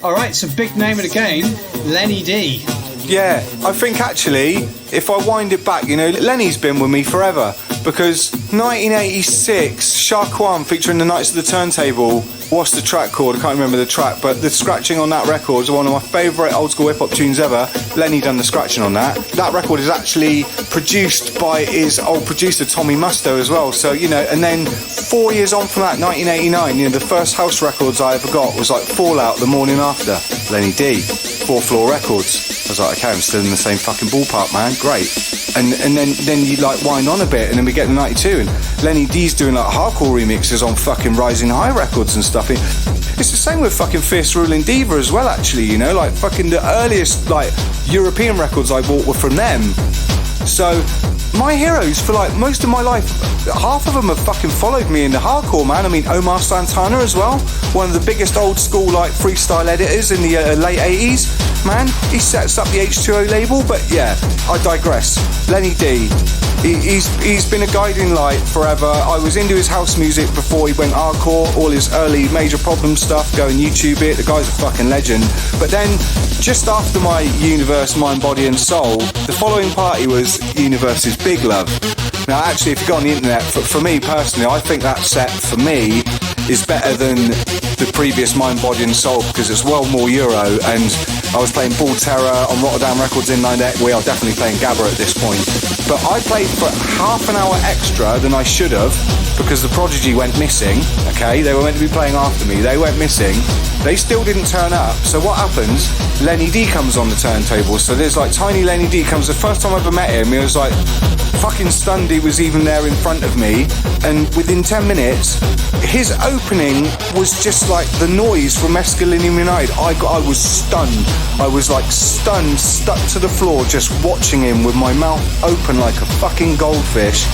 Alright, so big name of the game, Lenny D. Yeah, I think actually, if I wind it back, Lenny's been with me forever, because 1986, Shark One featuring the Knights of the Turntable, what's the track called? I can't remember the track, but the scratching on that record is one of my favourite old school hip hop tunes ever. Lenny done the scratching on that. That record is actually produced by his old producer Tommy Musto as well, so and then 4 years on from that, 1989, the first house records I ever got was like Fallout, The Morning After, Lenny D, 4 Floor Records. I was like, okay, I'm still in the same fucking ballpark, man, great. And then you like wind on a bit, and then we get to 92, and Lenny D's doing like hardcore remixes on fucking Rising High records and stuff. It's the same with fucking Fierce Ruling Diva as well, actually, like fucking the earliest like European records I bought were from them. So my heroes for like most of my life, half of them have fucking followed me in the hardcore, man. I mean, Omar Santana as well, one of the biggest old school like freestyle editors in the late 80s. Man, he sets up the H2O label, but yeah, I digress. Lenny D, he's been a guiding light forever. I was into his house music before he went hardcore, all his early Major Problem stuff, go and YouTube it, the guy's a fucking legend. But then, just after my Universe, Mind, Body and Soul, the following party was Universe's Big Love. Now actually, if you go on the internet, for me personally, I think that set, for me, is better than the previous Mind, Body and Soul, because it's well more Euro, and I was playing Bull Terror on Rotterdam Records in 98. We are definitely playing Gabba at this point. But I played for half an hour extra than I should have, because the Prodigy went missing, okay? They were meant to be playing after me. They went missing. They still didn't turn up. So what happens? Lenny D comes on the turntable. So there's like tiny Lenny D comes. The first time I ever met him, he was like fucking stunned he was even there in front of me. And within 10 minutes, his opening was just like the noise from Mescalinium United. I was stunned. I was like stunned, stuck to the floor, just watching him with my mouth open like a fucking goldfish.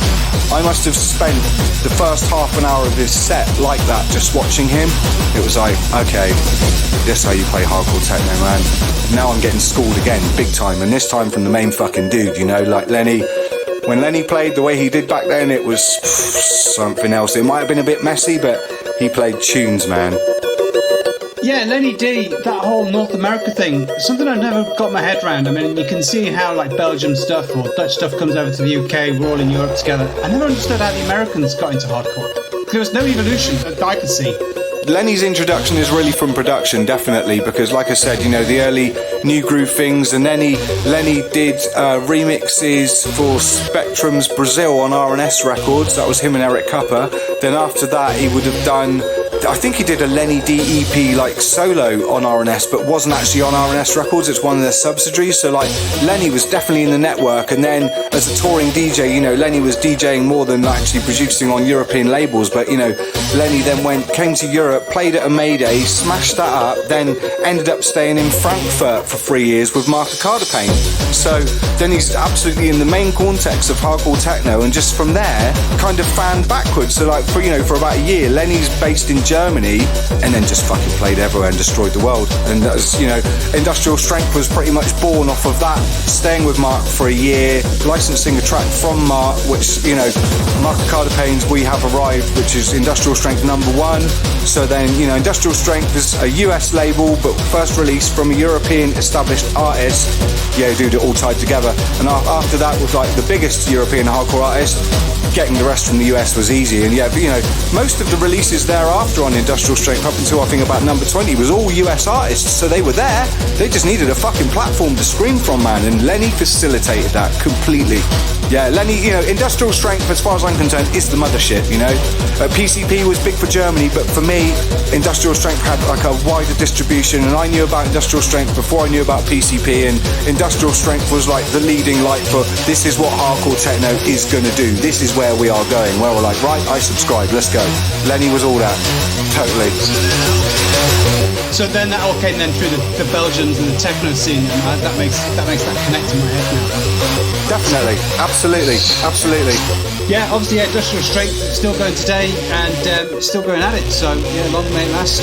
I must have spent the first half an hour of his set like that, just watching him. It was like, okay, this is how you play hardcore techno, man. Now I'm getting schooled again, big time, and this time from the main fucking dude, like Lenny. When Lenny played the way he did back then, it was something else. It might have been a bit messy, but he played tunes, man. Yeah, Lenny D, that whole North America thing, something I've never got my head around. I mean, you can see how like Belgium stuff or Dutch stuff comes over to the UK, we're all in Europe together. I never understood how the Americans got into hardcore. There was no evolution that I could see. Lenny's introduction is really from production, definitely, because like I said, the early new groove things, and then Lenny did remixes for Spectrum's Brazil on R&S Records. That was him and Eric Cupper. Then after that, he would have done I think he did a Lenny D EP like solo on R&S, but wasn't actually on R&S Records. It's one of their subsidiaries. So like Lenny was definitely in the network, and then as a touring DJ, you know, Lenny was DJing more than actually producing on European labels. But you know, Lenny then came to Europe, played at a Mayday, smashed that up, then ended up staying in Frankfurt for 3 years with Mark Pain. So then he's absolutely in the main context of hardcore techno, and just from there kind of fanned backwards. So like for about a year, Lenny's based in Germany, and then just fucking played everywhere and destroyed the world. And that's, you know, Industrial Strength was pretty much born off of that, staying with Mark for a year, licensing a track from Mark, which, you know, Mark Pain's We Have Arrived, which is Industrial Strength #1. So then, you know, Industrial Strength is a US label, but first released from a European established artist. Yeah, dude, it all tied together. And after that was like the biggest European hardcore artist. Getting the rest from the US was easy. And yeah, but, you know, most of the releases thereafter on Industrial Strength up until I think about number 20 was all US artists. So they were there. They just needed a fucking platform to scream from, man. And Lenny facilitated that completely. Yeah, Lenny, you know, Industrial Strength, as far as I'm concerned, is the mothership, you know. PCP was big for Germany, but for me, Industrial Strength had like a wider distribution, and I knew about Industrial Strength before I knew about PCP, and Industrial Strength was like the leading light for this is what hardcore techno is going to do. This is where we are going. Where we're like, right, I subscribe, let's go. Lenny was all that, totally. So then that all came then through the Belgians and the techno scene, and that makes that connect in my head now. Definitely, absolutely. Yeah, obviously, yeah, Industrial Strength still going today, and still going at it. So yeah, long may it last.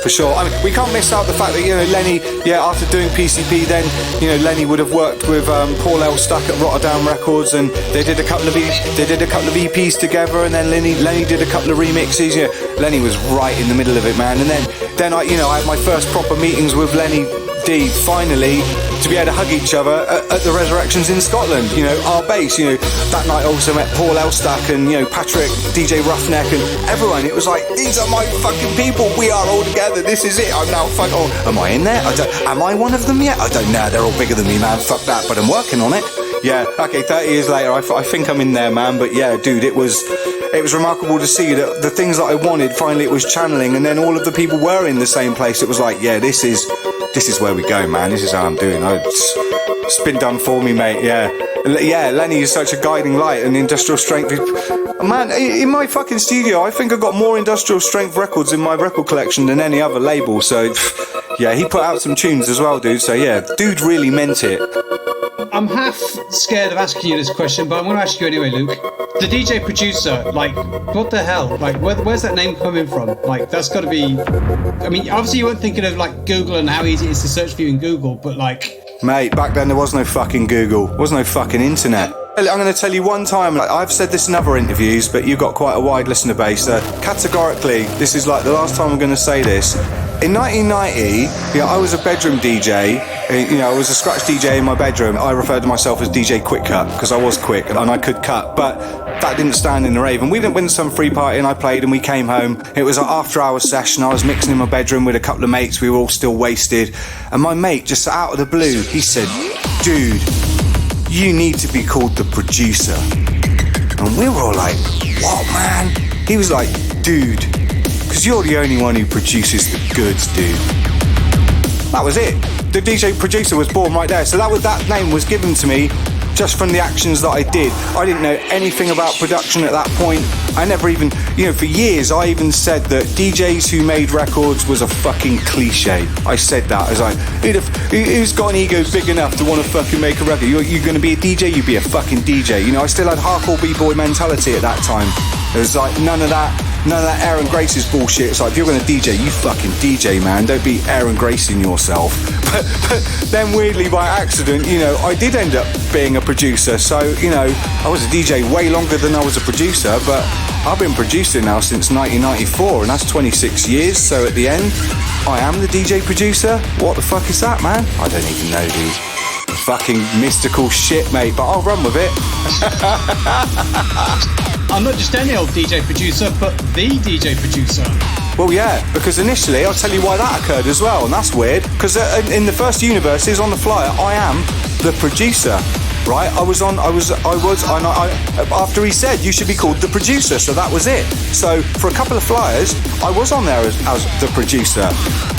For sure. I mean, we can't miss out the fact that, you know, Lenny, yeah, after doing PCP, then, you know, Lenny would have worked with Paul Elstack at Rotterdam Records, and they did a couple of EPs together, and then Lenny did a couple of remixes. You know, Lenny was right in the middle of it, man. And then I had my first proper meetings with Lenny D, finally, to be able to hug each other at the Resurrections in Scotland. You know, our base, you know, that night I also met Paul Elstack and, you know, Patrick, DJ Roughneck, and everyone. It was like, these are my fucking people, we are all together, this is it, I'm now fucking, oh, am I in there? Am I one of them yet? I don't know, they're all bigger than me, man, fuck that, but I'm working on it. Yeah, okay, 30 years later, I think I'm in there, man, but yeah, dude, it was remarkable to see that the things that I wanted, finally it was channeling, and then all of the people were in the same place. It was like, yeah, this is where we go, man. This is how I'm doing. It's been done for me, mate. Yeah, Lenny is such a guiding light, and Industrial Strength. Man, in my fucking studio, I think I've got more Industrial Strength records in my record collection than any other label. So, yeah, he put out some tunes as well, dude. So yeah, dude really meant it. I'm half scared of asking you this question, but I'm going to ask you anyway, Luke. The DJ producer, like, what the hell? Like, where's that name coming from? Like, that's got to be... I mean, obviously you weren't thinking of, like, Google and how easy it is to search for you in Google, but, like... Mate, back then there was no fucking Google. There was no fucking internet. I'm going to tell you one time, like, I've said this in other interviews, but you've got quite a wide listener base. Categorically, this is like the last time I'm going to say this. In 1990, I was a bedroom DJ. I was a scratch DJ in my bedroom. I referred to myself as DJ Quick Cut because I was quick and I could cut, but that didn't stand in the rave. And we went to some free party and I played and we came home. It was an after-hours session. I was mixing in my bedroom with a couple of mates. We were all still wasted. And my mate, just out of the blue, he said, "Dude, you need to be called the producer." And we were all like, "What, man?" He was like, "Dude, because you're the only one who produces the goods, dude." That was it. The DJ producer was born right there. So that name was given to me just from the actions that I did. I didn't know anything about production at that point. I never even, for years I even said that DJs who made records was a fucking cliche. I said that. I was like, who's got an ego big enough to want to fucking make a record? You're going to be a DJ? You be a fucking DJ. I still had hardcore b-boy mentality at that time. It was like none of that Aaron Grace's bullshit. It's like, if you're going to DJ, you fucking DJ, man. Don't be Aaron Gracing yourself. But then weirdly by accident, I did end up being a producer. So, I was a DJ way longer than I was a producer, but I've been producing now since 1994, and that's 26 years. So at the end, I am the DJ producer. What the fuck is that, man? I don't even know, dude. Fucking mystical shit, mate, but I'll run with it. I'm not just any old DJ producer, but the DJ producer. Well, yeah, because initially, I'll tell you why that occurred as well, and that's weird, because in the first universes on the flyer, I am the producer, right? After he said you should be called the producer, so that was it. So for a couple of flyers, I was on there as the producer.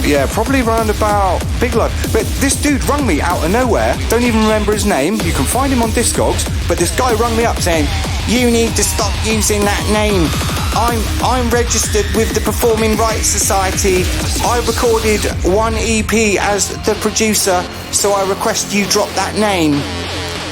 Yeah, probably around about Big Life. But this dude rung me out of nowhere. Don't even remember his name. You can find him on Discogs. But this guy rung me up saying, "You need to stop using that name. I'm registered with the Performing Rights Society. I recorded one EP as the producer, so I request you drop that name."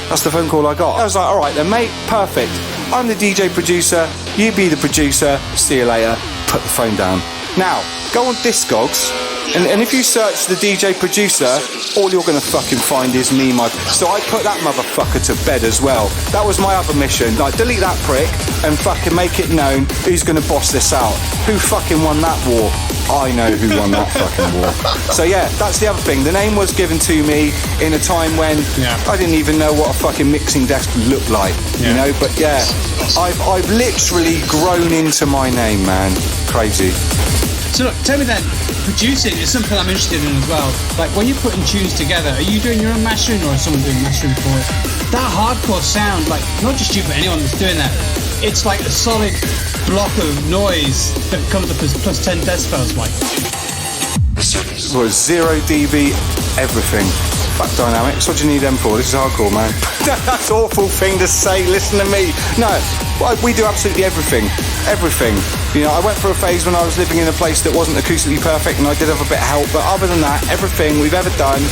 That's the phone call I got. I was like, all right then, mate, perfect. I'm the DJ producer, you be the producer, see you later. Put the phone down. Now, go on Discogs, and if you search the DJ producer, all you're going to fucking find is me, So I put that motherfucker to bed as well. That was my other mission. Like, delete that prick and fucking make it known who's going to boss this out. Who fucking won that war? I know who won that fucking war. So yeah, that's the other thing. The name was given to me in a time when I didn't even know what a fucking mixing desk looked like, you know? But yeah, I've literally grown into my name, man. Crazy. So look, tell me then, producing is something I'm interested in as well. Like, when you're putting tunes together, are you doing your own mastering or is someone doing mastering for it? That hardcore sound, like, not just you, but anyone that's doing that, it's like a solid block of noise that comes up as plus 10 decibels, like. It was 0 dB, everything. Back dynamics, what do you need them for? This is hardcore, man. That's an awful thing to say, listen to me. No, we do absolutely everything. Everything. You know, I went through a phase when I was living in a place that wasn't acoustically perfect and I did have a bit of help, but other than that, everything we've ever done,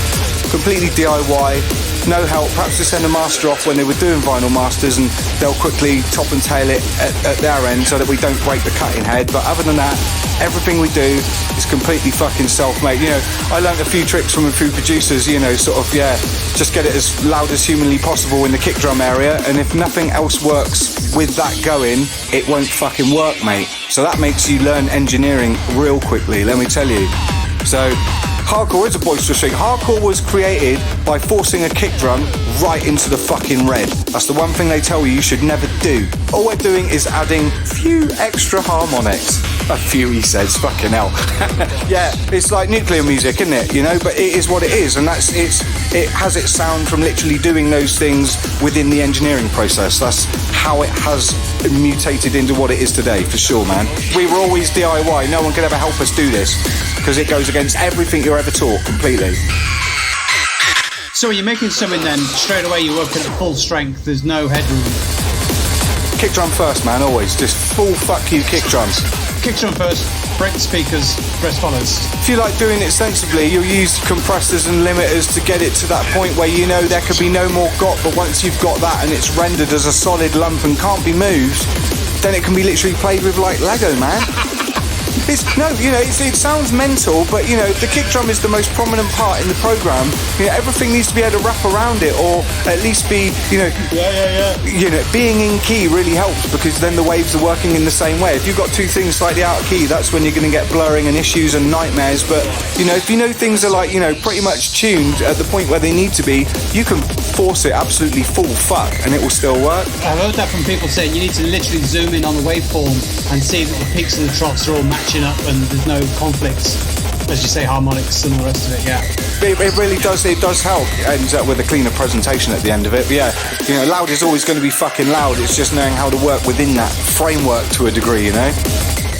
completely DIY, no help. Perhaps to send a master off when they were doing vinyl masters and they'll quickly top and tail it at their end so that we don't break the cutting head, but other than that, everything we do is completely fucking self-made. You know, I learned a few tricks from a few producers, you know, sort of, just get it as loud as humanly possible in the kick drum area, and if nothing else works with that going, it won't fucking work, mate. So that makes you learn engineering real quickly, let me tell you. So hardcore is a boisterous thing. Hardcore was created by forcing a kick drum right into the fucking red. That's the one thing they tell you should never do. All we're doing is adding few extra harmonics. A few, he says, fucking hell. Yeah, it's like nuclear music, isn't it? You know, but it is what it is, and it has its sound from literally doing those things within the engineering process. That's how it has mutated into what it is today, for sure, man. We were always DIY. No one could ever help us do this because it goes against everything you're ever taught completely. So when you're making something then, straight away you work at full strength, there's no headroom. Kick drum first, man, always. Just full fuck you kick drums. Kick drum first, break the speakers, rest follows. If you like doing it sensibly, you'll use compressors and limiters to get it to that point where you know there could be no more got, but once you've got that and it's rendered as a solid lump and can't be moved, then it can be literally played with like Lego, man. It sounds mental, but you know, the kick drum is the most prominent part in the program. You know, everything needs to be able to wrap around it, or at least be, you know, you know, being in key really helps because then the waves are working in the same way. If you've got two things slightly out of key, that's when you're going to get blurring and issues and nightmares. But you know, if you know things are like, you know, pretty much tuned at the point where they need to be, you can force it absolutely full fuck and it will still work. I've heard that from people saying you need to literally zoom in on the waveform and see that the peaks and the troughs are all matching up and there's no conflicts, as you say, harmonics and all the rest of it. It really does, it does help. It ends up with a cleaner presentation at the end of it. But yeah, you know, loud is always going to be fucking loud. It's just knowing how to work within that framework to a degree, you know.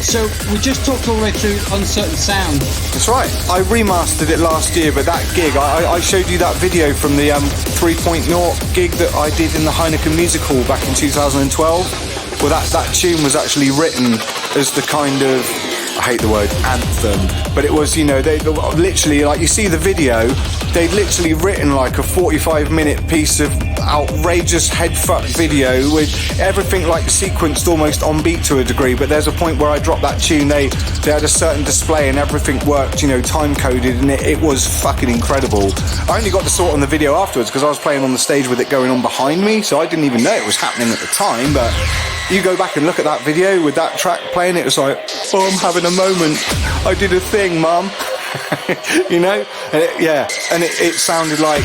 So we just talked all the way through Uncertain Sound. That's right. I remastered it last year, but that gig, I showed you that video from the 3.0 gig that I did in the Heineken Music Hall back in 2012. Well, that tune was actually written as the kind of, I hate the word anthem, but it was, you know, they literally, like you see the video, they'd literally written like a 45-minute piece of outrageous headfuck video with everything like sequenced almost on beat to a degree, but there's a point where I dropped that tune, they had a certain display and everything worked, you know, time coded, and it was fucking incredible. I only got to saw it on the video afterwards because I was playing on the stage with it going on behind me, so I didn't even know it was happening at the time. But you go back and look at that video with that track playing, it was like, oh, I'm having a moment, I did a thing, mum. You know, and it sounded like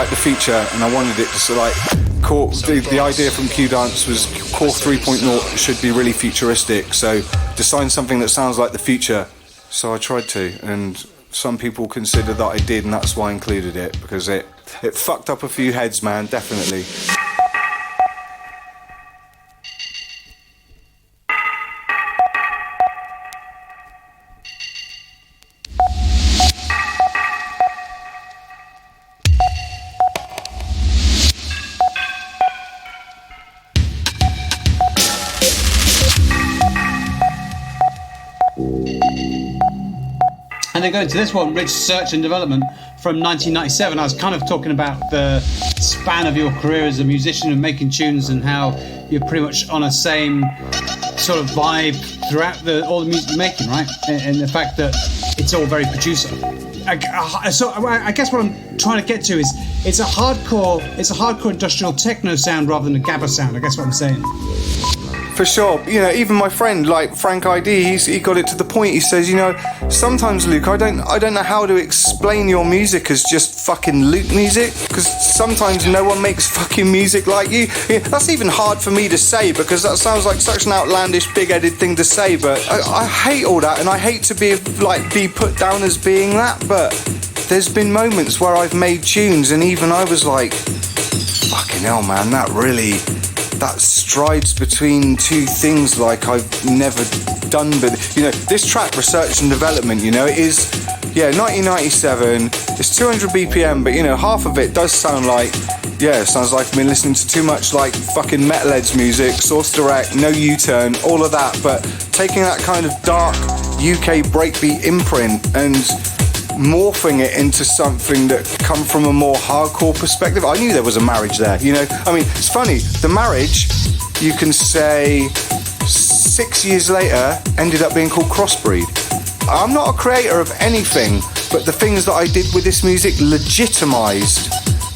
the feature, and I wanted it to sort of like core. The idea from Q Dance was Core 3.0 should be really futuristic, so design something that sounds like the future. So I tried to, and some people consider that I did, and that's why I included it, because it fucked up a few heads, man, definitely. And then going to this one, Research and Development from 1997. I was kind of talking about the span of your career as a musician and making tunes, and how you're pretty much on a same sort of vibe throughout all the music you're making, right? And the fact that it's all very producer. So I guess what I'm trying to get to is it's a hardcore industrial techno sound rather than a gabba sound. I guess what I'm saying. For sure, you know, even my friend like Frank ID, he got it to the point. He says, you know, sometimes, Luke, I don't know how to explain your music as just fucking loop music, because sometimes no one makes fucking music like you. Yeah, that's even hard for me to say, because that sounds like such an outlandish, big-headed thing to say. But I hate all that, and I hate to be put down as being that. But there's been moments where I've made tunes, and even I was like, fucking hell, man, that strides between two things like I've never done. But, you know, this track, Research and Development, you know, it is, 1997, it's 200 BPM, but, you know, half of it does sound like, it sounds like I've been listening to too much, like, fucking Metalhead's music, Source Direct, No U-Turn, all of that, but taking that kind of dark UK breakbeat imprint and morphing it into something that come from a more hardcore perspective. I knew there was a marriage there, you know. I mean, it's funny, the marriage, you can say 6 years later ended up being called Crossbreed. I'm not a creator of anything, but the things that I did with this music legitimized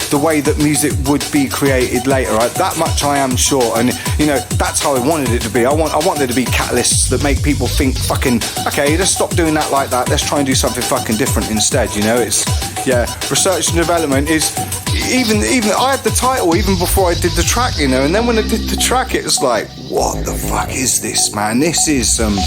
the way that music would be created later, right? That much I am sure, and you know, that's how I wanted it to be. I want there to be catalysts that make people think, fucking, okay, let's stop doing that like that, let's try and do something fucking different instead, you know? It's, Research and Development is, even I had the title even before I did the track, you know, and then when I did the track, it was like, what the fuck is this, man? This is some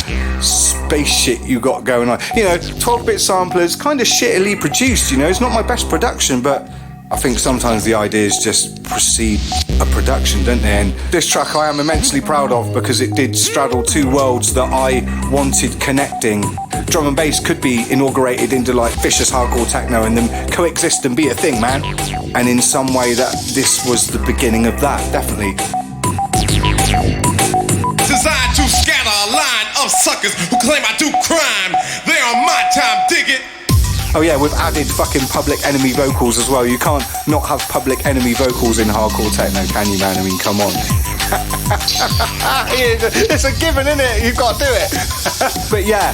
space shit you got going on. You know, 12-bit samplers, kind of shittily produced, you know, it's not my best production, but I think sometimes the ideas just precede a production, don't they? And this track I am immensely proud of because it did straddle two worlds that I wanted connecting. Drum and bass could be inaugurated into like vicious hardcore techno and then coexist and be a thing, man. And in some way that this was the beginning of that, definitely. Designed to scatter a line of suckers who claim I do crime. They on my time, dig it. Oh yeah, we've added fucking Public Enemy vocals as well. You can't not have Public Enemy vocals in hardcore techno, can you, man? I mean, come on. It's a given, isn't it? You've got to do it. But yeah.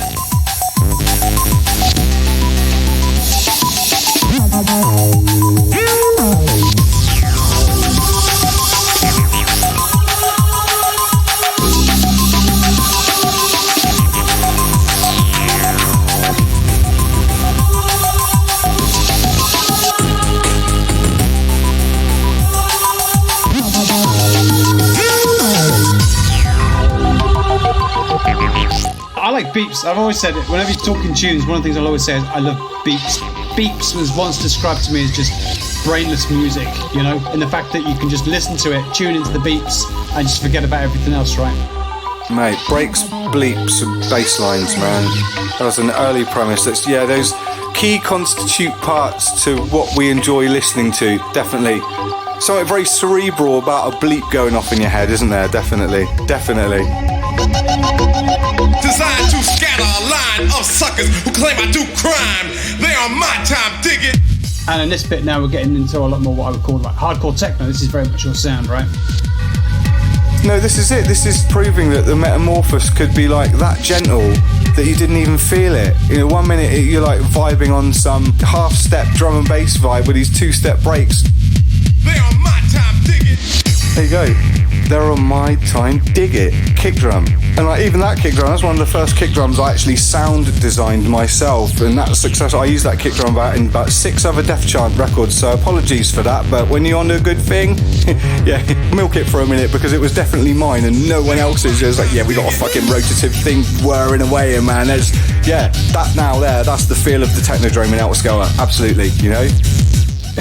I like beeps. I've always said it. Whenever you're talking tunes, one of the things I'll always say is I love beeps. Beeps was once described to me as just brainless music, you know, and the fact that you can just listen to it, tune into the beeps, and just forget about everything else, right? Mate, breaks, bleeps, and bass lines, man. That was an early premise. Those key constitute parts to what we enjoy listening to, definitely. Something very cerebral about a bleep going off in your head, isn't there? Definitely. Designed to scatter a line of suckers who claim I do crime. They on my time, dig it. And in this bit now we're getting into a lot more what I would call like hardcore techno. This is very much your sound, right? No, this is it. This is proving that the Metamorphosis could be like that gentle that you didn't even feel it. You know, 1 minute you're like vibing on some half-step drum and bass vibe with these two-step breaks. They on my time, dig it. There you go. they're on my time, dig it, Kickdrum. And like even that Kickdrum, that's one of the first Kickdrums I actually sound designed myself, and that's successful. I used that Kickdrum in about 6 other Death Chant records, so apologies for that, but when you're on a good thing, yeah, milk it for a minute, because it was definitely mine and no one else's. It was like, yeah, we got a fucking rotative thing whirring away, and man, there's, yeah, that now there, that's the feel of the Technodrome in Outscower, absolutely, you know.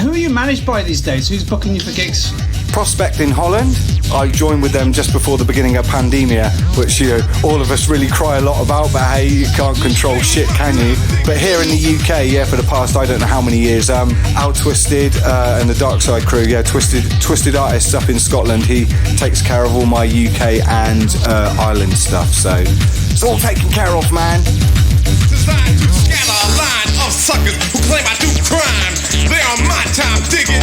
Who are you managed by these days? Who's booking you for gigs? Prospect in Holland. I joined with them just before the beginning of pandemia, which, you know, all of us really cry a lot about, but hey, you can't control shit, can you? But here in the UK, yeah, for the past, I don't know how many years, Out Twisted and the Dark Side crew, yeah, Twisted Artists up in Scotland, he takes care of all my UK and Ireland stuff, so it's all taken care of, man. Designed to scatter a line of suckers who claim I do crime. They are my time digging.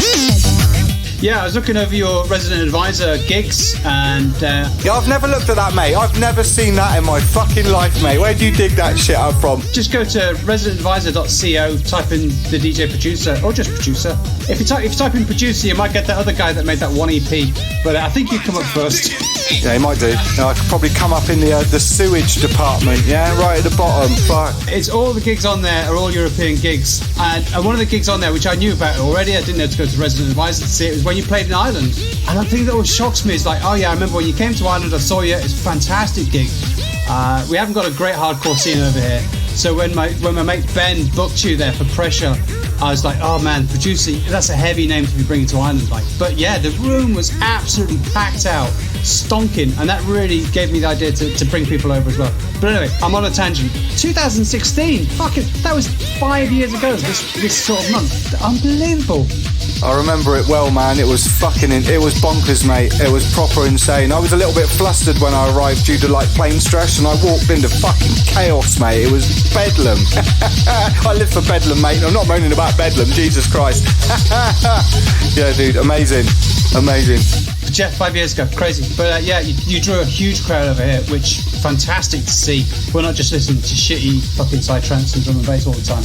Yeah, I was looking over your Resident Advisor gigs, and yeah, I've never looked at that, mate. I've never seen that in my fucking life, mate. Where do you dig that shit up from? just go to residentadvisor.co, type in the DJ producer, or just producer. If you type in producer, you might get that other guy that made that one EP, but I think you come up first. Yeah, he might do. I could probably come up in the sewage department, yeah, right at the bottom. Fuck. It's all the gigs on there are all European gigs, and one of the gigs on there, which I knew about already, I didn't have to go to Resident Advisor to see it, was when you played in Ireland. And the thing that always shocks me is like, oh yeah, I remember when you came to Ireland, I saw you, it's a fantastic gig. We haven't got a great hardcore scene over here, so when my mate Ben booked you there for Pressure, I was like, oh man, producer, that's a heavy name to be bringing to Ireland, like. But yeah, the room was absolutely packed out, stonking, and that really gave me the idea to bring people over as well. But anyway, I'm on a tangent. 2016, fuck it, that was 5 years ago, this sort of month. Unbelievable. I remember it well, man. It was it was bonkers, mate. It was proper insane. I was a little bit flustered when I arrived due to like plane stress, and I walked into fucking chaos, mate. It was bedlam. I live for bedlam, mate. I'm not moaning about bedlam, Jesus Christ. Yeah, dude, amazing. Jeff, 5 years ago, crazy. But yeah, you drew a huge crowd over here, which fantastic to see. We're not just listening to shitty fucking side trance and drum and bass all the time.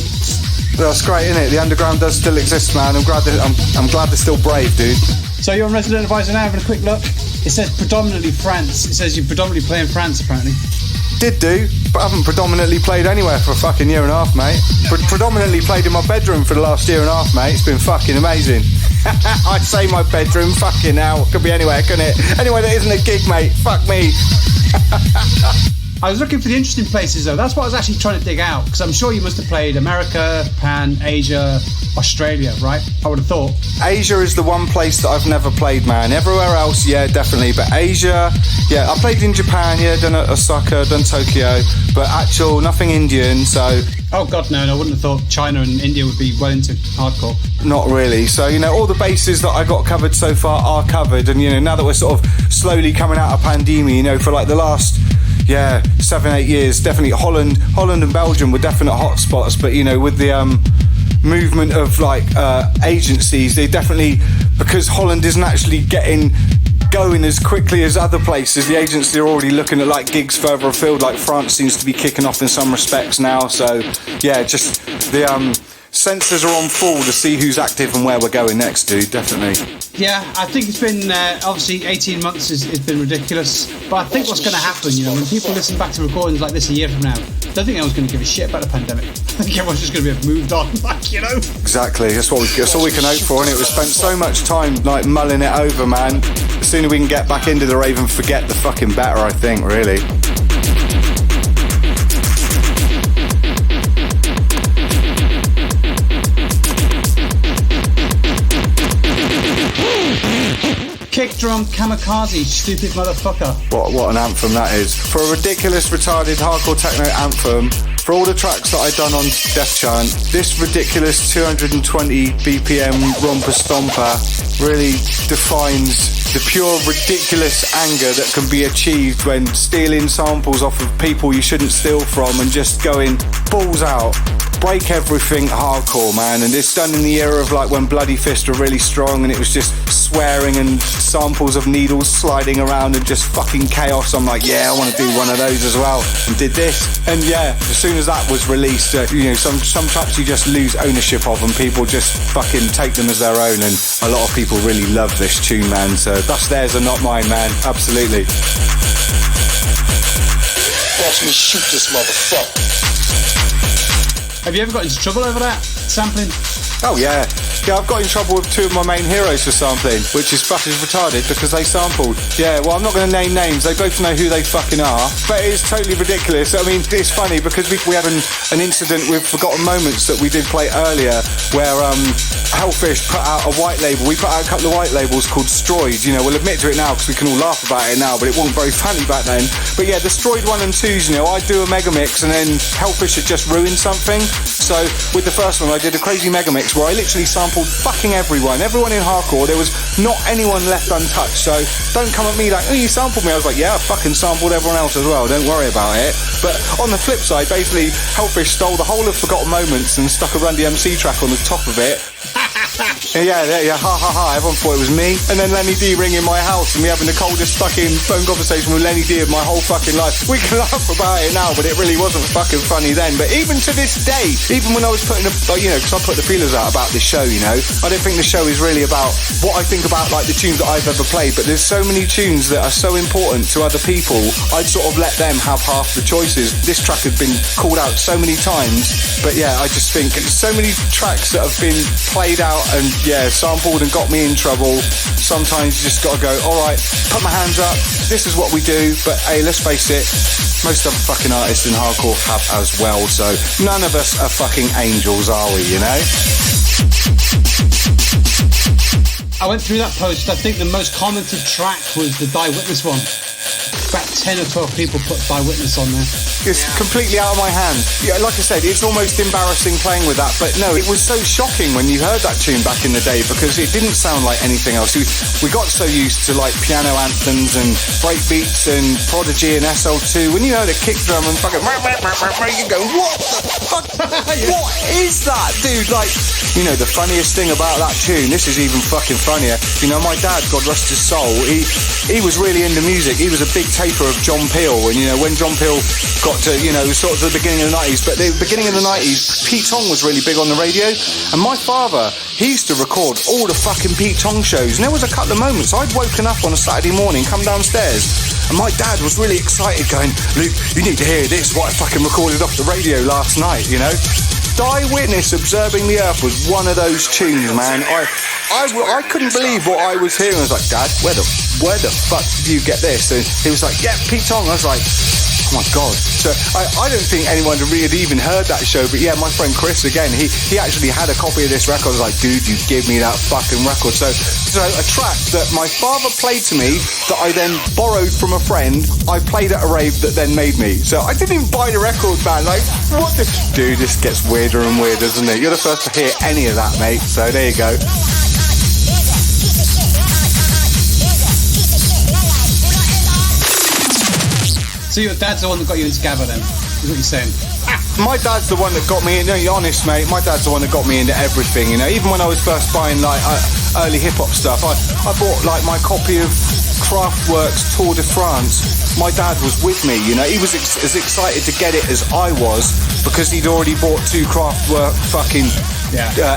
That's great, isn't it? The underground does still exist, man. I'm glad they're still brave, dude. So you're on Resident Advisor now, having a quick look. It says predominantly France. It says you predominantly play in France, apparently. Did do, but I haven't predominantly played anywhere for a fucking year and a half, mate. Predominantly played in my bedroom for the last year and a half, mate. It's been fucking amazing. I'd say my bedroom, fucking hell. Could be anywhere, couldn't it? Anywhere that isn't a gig, mate. Fuck me. I was looking for the interesting places, though. That's what I was actually trying to dig out, because I'm sure you must have played America, Japan, Asia, Australia, right? I would have thought. Asia is the one place that I've never played, man. Everywhere else, yeah, definitely. But Asia, yeah, I played in Japan, yeah, done Osaka, done Tokyo, but nothing Indian, so... Oh, God, no, I wouldn't have thought China and India would be well into hardcore. Not really. So, you know, all the bases that I got covered so far are covered, and, you know, now that we're sort of slowly coming out of pandemic, you know, for like the last... 7-8 years, definitely Holland and Belgium were definite hotspots, but you know, with the movement of like agencies, they definitely, because Holland isn't actually getting going as quickly as other places, the agencies are already looking at like gigs further afield. Like France seems to be kicking off in some respects now, so yeah, just the sensors are on full to see who's active and where we're going next, dude, definitely. Yeah, I think it's been, obviously 18 months has been ridiculous, but I think what's going to happen, you know, when people listen back to recordings like this a year from now, I don't think anyone's going to give a shit about the pandemic. I think everyone's just going to be moved on, like, you know? Exactly, that's all we can hope for, and it was spent so much time, like, mulling it over, man. The sooner we can get back into the rave and forget, the fucking better, I think, really. Kickdrum, Kamikazee, Stupid Muthafucka. What an anthem that is. For a ridiculous, retarded, hardcore techno anthem, for all the tracks that I've done on Death Chant, this ridiculous 220 BPM romper stomper really defines the pure ridiculous anger that can be achieved when stealing samples off of people you shouldn't steal from and just going balls out break everything hardcore, man. And it's done in the era of like when Bloody Fist were really strong and it was just swearing and samples of needles sliding around and just fucking chaos. I'm like, yeah, I want to do one of those as well, and did this. And yeah, as soon as that was released, some tracks you just lose ownership of and people just fucking take them as their own, and a lot of people really love this tune, man. So that's theirs and not mine, man. Absolutely. Watch me shoot this motherfucker. Have you ever got into trouble over that sampling? Oh yeah. Yeah, I've got in trouble with two of my main heroes for sampling, which is fucking retarded because they sampled. Yeah, well, I'm not going to name names. They both know who they fucking are. But it's totally ridiculous. I mean, it's funny because we had an incident with Forgotten Moments that we did play earlier where Hellfish put out a white label. We put out a couple of white labels called Stroid. You know, we'll admit to it now because we can all laugh about it now, but it wasn't very funny back then. But yeah, the Stroid 1 and 2s, you know, I'd do a mega mix and then Hellfish had just ruined something. So with the first one, I did a crazy mega mix where I literally sampled fucking everyone in hardcore. There was not anyone left untouched. So don't come at me like, oh, you sampled me. I was like, yeah, I fucking sampled everyone else as well. Don't worry about it. But on the flip side, basically, Hellfish stole the whole of Forgotten Moments and stuck a Run DMC track on the top of it. Yeah, ha ha ha, everyone thought it was me. And then Lenny D ringing my house and me having the coldest fucking phone conversation with Lenny D of my whole fucking life. We can laugh about it now, but it really wasn't fucking funny then. But even to this day, even when I was putting because I put the feelers out about this show, you know, I don't think the show is really about what I think about like the tunes that I've ever played, but there's so many tunes that are so important to other people, I'd sort of let them have half the choices. This track has been called out so many times, but yeah, I just think there's so many tracks that have been played out and yeah, sampled and got me in trouble. Sometimes you just gotta go, alright, put my hands up, this is what we do, but hey, let's face it, most other fucking artists in hardcore have as well, so none of us are fucking angels, are we, you know? I went through that post. I think the most commented track was the Dyewitness one. About 10 or 12 people put Dyewitness on there. It's completely out of my hand. Yeah, like I said, it's almost embarrassing playing with that, but no, it was so shocking when you heard that tune back in the day because it didn't sound like anything else. We got so used to like piano anthems and breakbeats and Prodigy and SL2. When you heard a kick drum and fucking you go, what the fuck? Yeah. What is that, dude? Like, you know, the funniest thing about that tune, this is even fucking funnier. You know, my dad, God rest his soul, he was really into music. He was a big taper of John Peel, and you know, when John Peel got to, you know, sort of the beginning of the 90s, but the beginning of the 90s, Pete Tong was really big on the radio, and my father, he used to record all the fucking Pete Tong shows, and there was a couple of moments I'd woken up on a Saturday morning, come downstairs, and my dad was really excited going, Luke, you need to hear this, what I fucking recorded off the radio last night, you know? Dyewitness, Observing the Earth was one of those tunes, man. I couldn't believe what I was hearing. I was like, Dad, where the fuck did you get this? And he was like, yeah, Pete Tong. I was like, oh my God. So I don't think anyone had even heard that show, but yeah, my friend Chris, again, he actually had a copy of this record. I was like, dude, you give me that fucking record. So a track that my father played to me that I then borrowed from a friend, I played at a rave that then made me. So I didn't even buy the record, man. Like, what the... Dude, this gets weirder and weirder, doesn't it? You're the first to hear any of that, mate. So there you go. So your dad's the one that got you into Gabba then, is what you're saying? My dad's the one that got me in, no, you're honest, mate, my dad's the one that got me into everything, you know, even when I was first buying, like, early hip-hop stuff, I bought, like, my copy of Kraftwerk's Tour de France. My dad was with me, you know, he was as excited to get it as I was, because he'd already bought 2 Kraftwerk fucking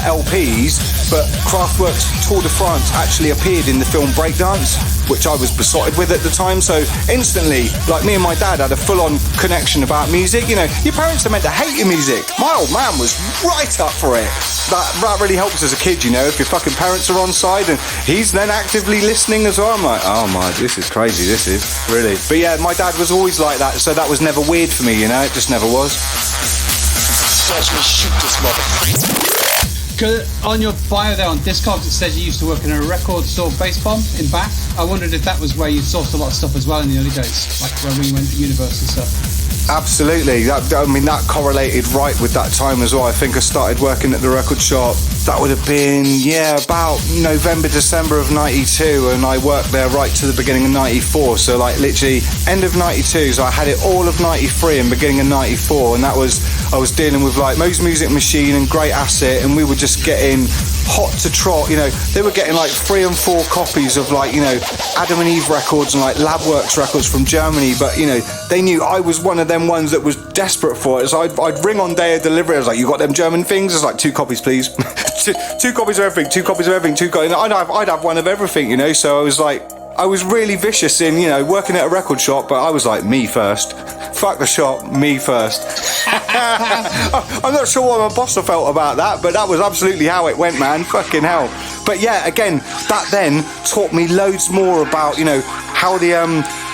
LPs, but Kraftwerk's Tour de France actually appeared in the film Breakdance, which I was besotted with at the time, so instantly, like, me and my dad had a full-on connection about music. You know, your parents are meant to hate your music. My old man was right up for it. That really helps as a kid, you know, if your fucking parents are on side and he's then actively listening as well. I'm like, oh my, this is crazy, this is, really. But yeah, my dad was always like that, so that was never weird for me, you know, it just never was. Watch me shoot this motherfucker. On your bio there on Discogs, it says you used to work in a record store bass bomb in Bath. I wondered if that was where you sourced a lot of stuff as well in the early days, like when you went to Universe and stuff. Absolutely. That correlated right with that time as well. I think I started working at the record shop. That would have been, about November, December of 92, and I worked there right to the beginning of 94, so like literally end of 92, so I had it all of 93 and beginning of 94, and I was dealing with like Mo's Music Machine and Great Asset, and we were just getting hot to trot, they were getting like 3 and 4 copies of like, Adam and Eve records and like Labworks records from Germany, but they knew I was one of them ones that was desperate for it, so I'd ring on day of delivery. I was like, you got them German things? It's like 2 copies please. two copies of everything, 2 copies of everything, I'd have one of everything, so I was like, I was really vicious in, working at a record shop, but I was like, me first. Fuck the shop, me first. I'm not sure what my boss felt about that, but that was absolutely how it went, man. Fucking hell. But yeah, again, that then taught me loads more about, how the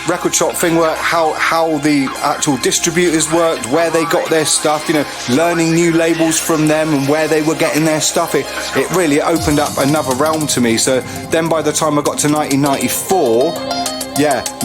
record shop thing worked, how the actual distributors worked, where they got their stuff, learning new labels from them and where they were getting their stuff. It really opened up another realm to me. So then by the time I got to 1994,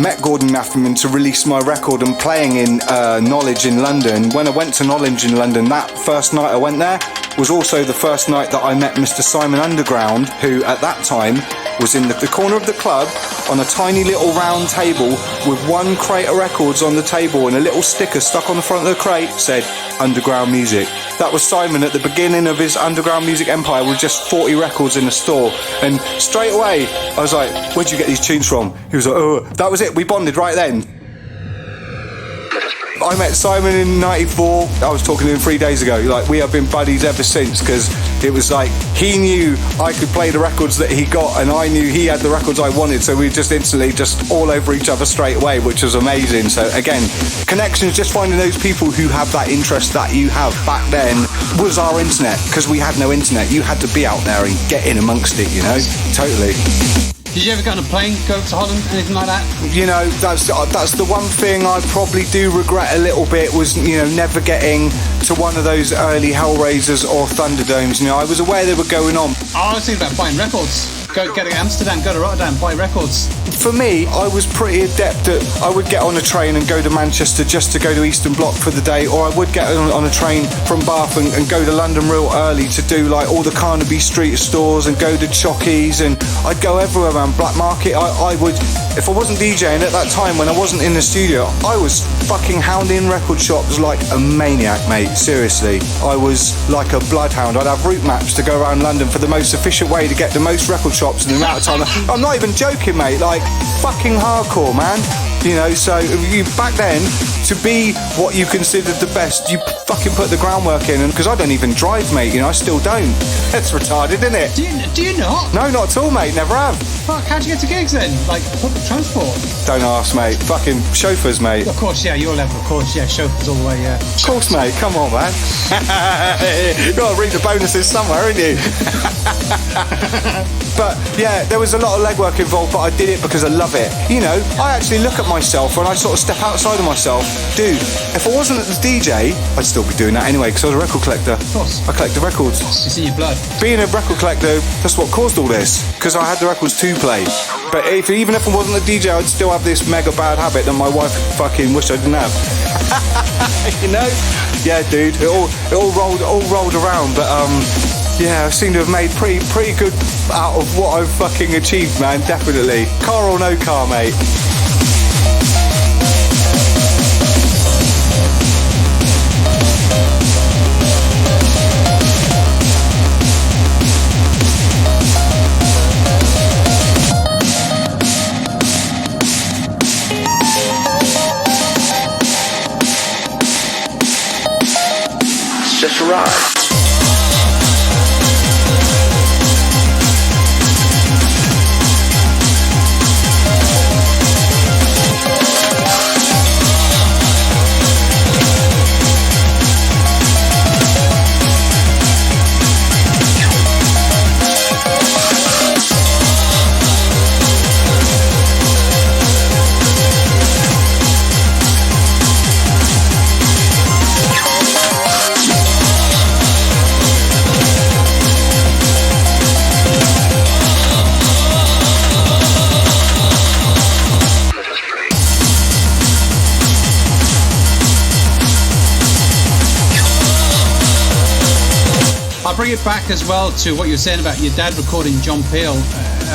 met Gordon Nafferman to release my record and playing in Knowledge in London. When I went to Knowledge in London, that first night I went there was also the first night that I met Mr. Simon Underground, who at that time was in the corner of the club on a tiny little round table with 1 crate of records on the table and a little sticker stuck on the front of the crate said Underground Music. That was Simon at the beginning of his underground music empire with just 40 records in the store. And straight away I was like, where'd you get these tunes from? He was like, oh, that was it, we bonded right then. I met Simon in 94. I was talking to him 3 days ago. Like, we have been buddies ever since, because it was like he knew I could play the records that he got and I knew he had the records I wanted, so we just instantly just all over each other straight away, which was amazing. So again, connections, just finding those people who have that interest that you have back then was our internet, because we had no internet. You had to be out there and get in amongst it, totally. Did you ever go on a plane, go to Holland, anything like that? That's the one thing I probably do regret a little bit, was, never getting to one of those early Hellraisers or Thunderdomes. I was aware they were going on. I was thinking about buying records. Go to Amsterdam, go to Rotterdam, buy records. For me, I was pretty adept at, I would get on a train and go to Manchester just to go to Eastern Bloc for the day, or I would get on a train from Bath and go to London real early to do like all the Carnaby Street stores and go to Chockies, and I'd go everywhere around Black Market. I would, if I wasn't DJing at that time when I wasn't in the studio, I was fucking hounding record shops like a maniac, mate. Seriously, I was like a bloodhound. I'd have route maps to go around London for the most efficient way to get the most record shops in the amount of time. I'm not even joking, mate. Like, fucking hardcore, man. So you back then, to be what you considered the best, you fucking put the groundwork in. And because I don't even drive, mate, I still don't. That's retarded, isn't it? Do you not? No, not at all, mate. Never have. Fuck, how'd you get to gigs then? Like public transport? Don't ask, mate. Fucking chauffeurs, mate. Of course, yeah, your level, of course, yeah, chauffeurs all the way, yeah. Of course, mate. Come on, man. You got to read the bonuses somewhere, ain't you? But yeah, there was a lot of legwork involved, but I did it because I love it. I actually look at myself when I sort of step outside of myself. Dude, if I wasn't the DJ, I'd still be doing that anyway, because I was a record collector. Of course. I collected records. It's in your blood. Being a record collector, that's what caused all this, because I had the records to play. But even if I wasn't a DJ, I'd still have this mega bad habit that my wife fucking wished I didn't have. Yeah, dude, it all rolled around, but yeah, I seem to have made pretty good out of what I've fucking achieved, man. Definitely. Car or no car, mate. Just a ride. I'll bring it back as well to what you were saying about your dad recording John Peel.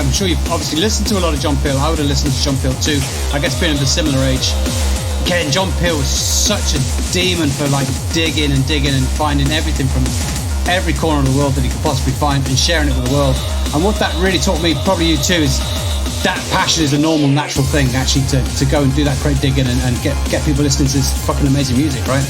I'm sure you've obviously listened to a lot of John Peel. I would have listened to John Peel too. I guess being of a similar age. Again, John Peel was such a demon for like digging and finding everything from every corner of the world that he could possibly find and sharing it with the world. And what that really taught me, probably you too, is that passion is a normal, natural thing actually to go and do that great digging and get people listening to this fucking amazing music, right?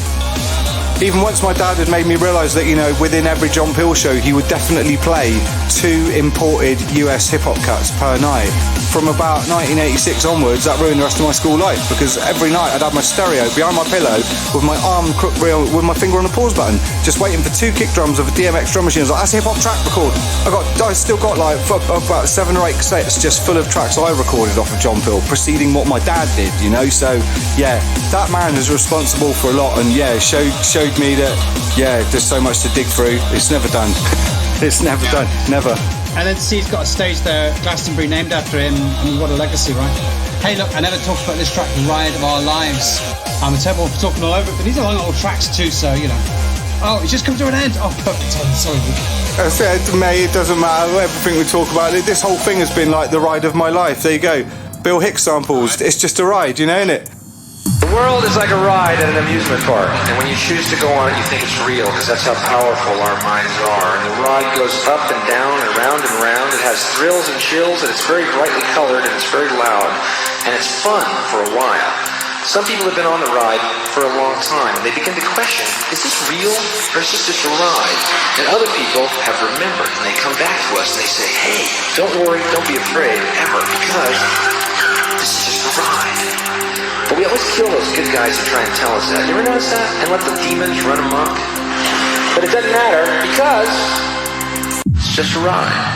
Even once my dad had made me realise that, you know, within every John Peel show, he would definitely play 2 imported US hip-hop cuts per night. From about 1986 onwards, that ruined the rest of my school life, because every night I'd have my stereo behind my pillow with my arm crooked with my finger on the pause button, just waiting for 2 kick drums of a DMX drum machine. I was like, that's a hip-hop track record. I still got like about 7 or 8 cassettes just full of tracks I recorded off of John Peel, preceding what my dad did, you know? So, yeah, that man is responsible for a lot, and yeah, showed me that, yeah, there's so much to dig through. It's never done. It's never done. Never. And then see, he's got a stage there, Glastonbury, named after him. I mean, what a legacy, right? Hey, look, I never talked about this track, Ride of Our Lives. I'm a terrible for talking all over it, but these are long old tracks too, so, you know. Oh, it's just come to an end. Oh, perfect time, sorry. Mate, it doesn't matter. Everything we talk about, this whole thing has been like the ride of my life. There you go. Bill Hicks samples. It's just a ride, you know, innit? The world is like a ride at an amusement park, and when you choose to go on it, you think it's real, because that's how powerful our minds are. And the ride goes up and down and round and round. It has thrills and chills, and it's very brightly colored, and it's very loud, and it's fun for a while. Some people have been on the ride for a long time, and they begin to question, is this real, or is this just a ride? And other people have remembered, and they come back to us, and they say, hey, don't worry, don't be afraid, ever, because this is just a ride. But we always kill those good guys who try and tell us that. You ever notice that? And let the demons run amok? But it doesn't matter, because it's just a ride.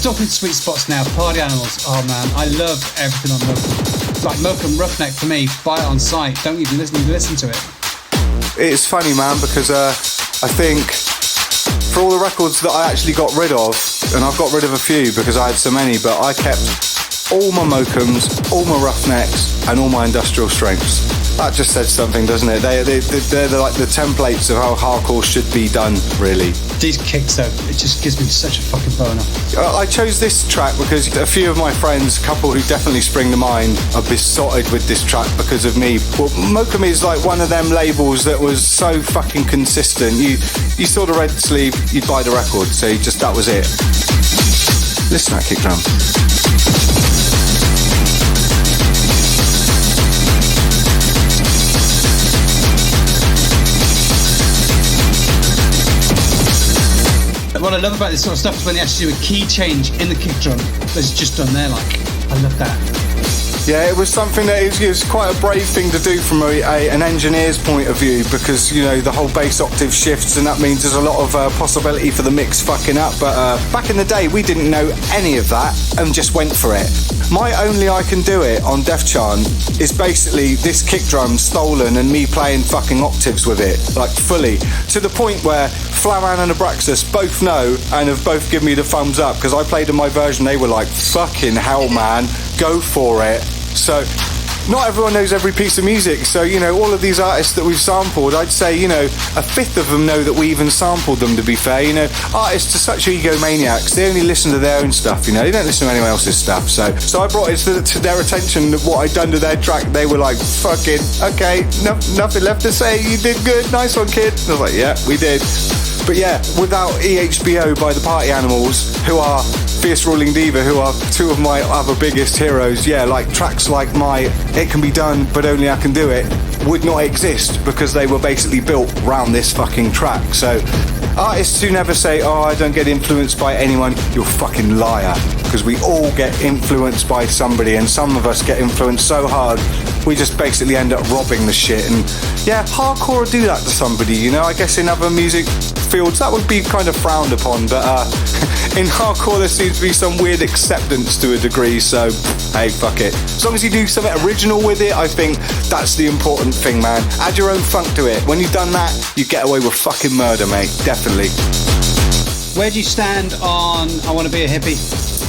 Talking sweet spots now, Party Animals. Oh man, I love everything on Mokum. Like Mokum Roughneck for me, buy it on site. Don't even listen to it. It's funny, man, because I think for all the records that I actually got rid of, and I've got rid of a few because I had so many, but I kept all my Mokums, all my Roughnecks, and all my industrial strengths. That just says something, doesn't it? They're like the templates of how hardcore should be done, really. These kicks, though, it just gives me such a fucking boner. I chose this track because a few of my friends, a couple who definitely spring to mind, are besotted with this track because of me. Well, Mokum is like one of them labels that was so fucking consistent. You saw the red sleeve, you'd buy the record, so that was it. Listen to that kick drum. What I love about this sort of stuff is when they actually do a key change in the kick drum that's just done there, like, I love that. Yeah, it was something that it was quite a brave thing to do from an engineer's point of view, because, you know, the whole bass octave shifts, and that means there's a lot of possibility for the mix fucking up. But back in the day, we didn't know any of that and just went for it. My Only I Can Do It on Def Chant is basically this kick drum stolen and me playing fucking octaves with it, like fully, to the point where Flaman and Abraxas both know and have both given me the thumbs up, because I played in my version, they were like, fucking hell, man, go for it. So not everyone knows every piece of music, so, you know, all of these artists that we've sampled, I'd say, you know, a fifth of them know that we even sampled them, to be fair. You know, artists are such egomaniacs, they only listen to their own stuff, you know, they don't listen to anyone else's stuff. So I brought it to their attention that what I'd done to their track. They were like, fucking, okay, nothing left to say, you did good, nice one, kid. And I was like, yeah, we did. But yeah, without EHBO by the Party Animals, who are Fierce Ruling Diva, who are two of my other biggest heroes, yeah, like tracks like my It Can Be Done But Only I Can Do It would not exist, because they were basically built around this fucking track. So artists who never say, oh, I don't get influenced by anyone, you're a fucking liar, because we all get influenced by somebody, and some of us get influenced so hard we just basically end up robbing the shit. And yeah, hardcore would do that to somebody, you know. I guess in other music fields that would be kind of frowned upon, but in hardcore there seems to be some weird acceptance to a degree, so hey, fuck it. As long as you do something original with it, I think that's the important thing, man. Add your own funk to it. When you've done that, you get away with fucking murder, mate. Definitely. Where do you stand on I Want to Be a Hippie?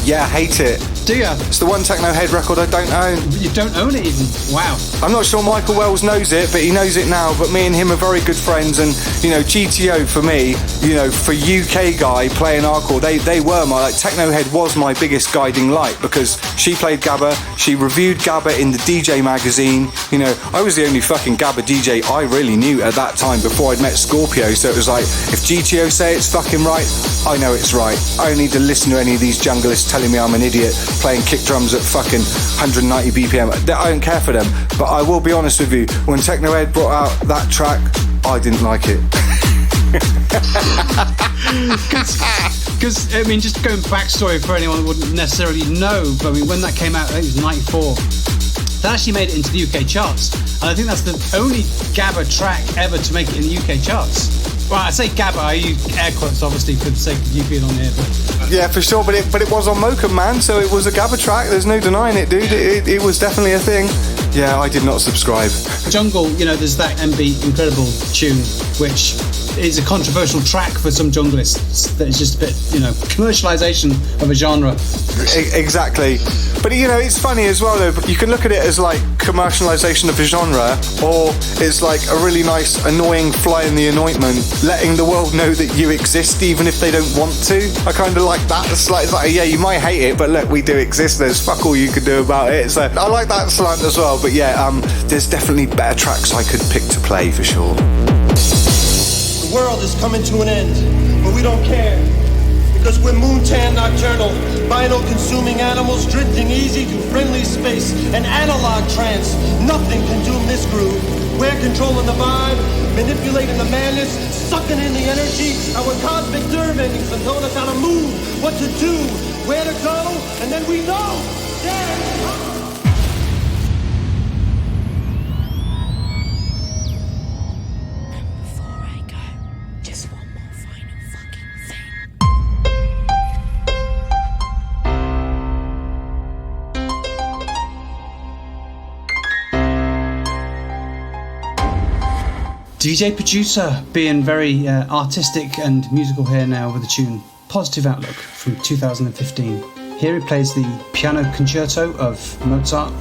Yeah, I hate it. Do you? It's the one techno head record I don't own. You don't own it even? Wow. I'm not sure Michael Wells knows it, but he knows it now. But me and him are very good friends, and you know, GTO for me, you know, for UK guy playing hardcore, they were my, like, techno head was my biggest guiding light, because she played Gabba, she reviewed Gabba in the DJ magazine. You know, I was the only fucking Gabba DJ I really knew at that time before I'd met Scorpio. So it was like, if GTO say it's fucking right, I know it's right. I don't need to listen to any of these junglists telling me I'm an idiot playing kick drums at fucking 190 BPM. I don't care for them. But I will be honest with you, when Technohead brought out that track, I didn't like it. Because, I mean, just going backstory for anyone who wouldn't necessarily know, but I mean, when that came out, I think it was 94, that actually made it into the UK charts. And I think that's the only Gabba track ever to make it in the UK charts. Well, I say Gabba, I use air quotes obviously for the sake of you being on there. But yeah, for sure, but it was on Mokum, man, so it was a Gabba track. There's no denying it, dude. It was definitely a thing. Yeah, I did not subscribe. Jungle, you know, there's that MB Incredible tune, which is a controversial track for some junglists. That is just a bit, you know, commercialization of a genre. Exactly. But, you know, it's funny as well, though. You can look at it as, like, commercialization of a genre, or it's like a really nice, annoying fly in the anointment, letting the world know that you exist, even if they don't want to. I kind of like that. It's like, yeah, you might hate it, but look, we do exist. There's fuck all you can do about it. So I like that slant as well. But yeah, there's definitely better tracks I could pick to play, for sure. The world is coming to an end, but we don't care. Because we're moon-tan nocturnal, vinyl-consuming animals drifting easy through friendly space and analog trance. Nothing can doom this groove. We're controlling the vibe, manipulating the madness, sucking in the energy. Our cosmic nerve endings have told us how to move, what to do, where to go, and then we know. Yeah. DJ producer being very artistic and musical here now with the tune Positive Outlook from 2015. Here he plays the piano concerto of Mozart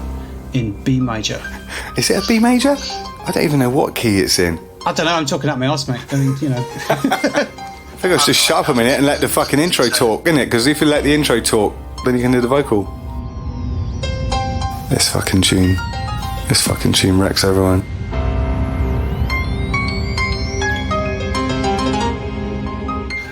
in B major. Is it a B major? I don't even know what key it's in. I don't know, I'm talking out my arse, mate. I mean, you know. I think I should just shut up a minute and let the fucking intro talk, innit? Because if you let the intro talk, then you can do the vocal. This fucking tune wrecks everyone.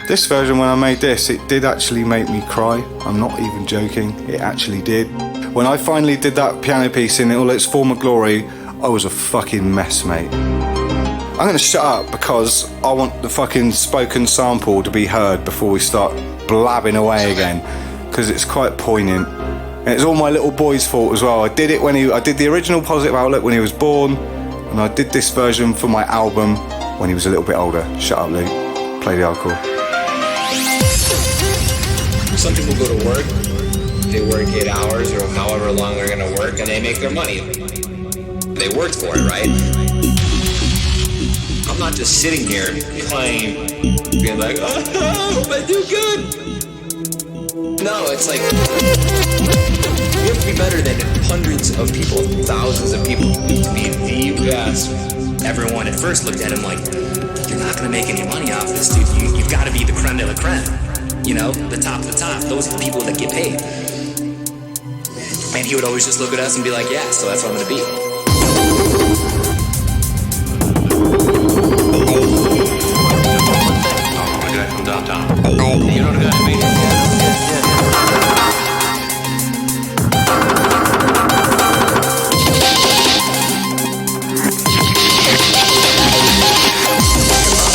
This version, when I made this, it did actually make me cry. I'm not even joking, it actually did. When I finally did that piano piece in all its former glory, I was a fucking mess, mate. I'm gonna shut up because I want the fucking spoken sample to be heard before we start blabbing away again, because it's quite poignant. And it's all my little boy's fault as well. I did the original Positive Outlook when he was born, and I did this version for my album when he was a little bit older. Shut up, Luke. Play the hardcore. Some people go to work, they work 8 hours or however long they're gonna work, and they make their money. They worked for it, right? I'm not just sitting here playing, being like, oh, I hope I do good. No, it's like, you have to be better than hundreds of people, thousands of people to be the best. Everyone at first looked at him like, you're not gonna make any money off this, dude. You've gotta be the creme de la creme. You know, the top of the top. Those are the people that get paid. And he would always just look at us and be like, yeah, so that's what I'm gonna be. Oh, the guy from downtown. You know the guy I mean?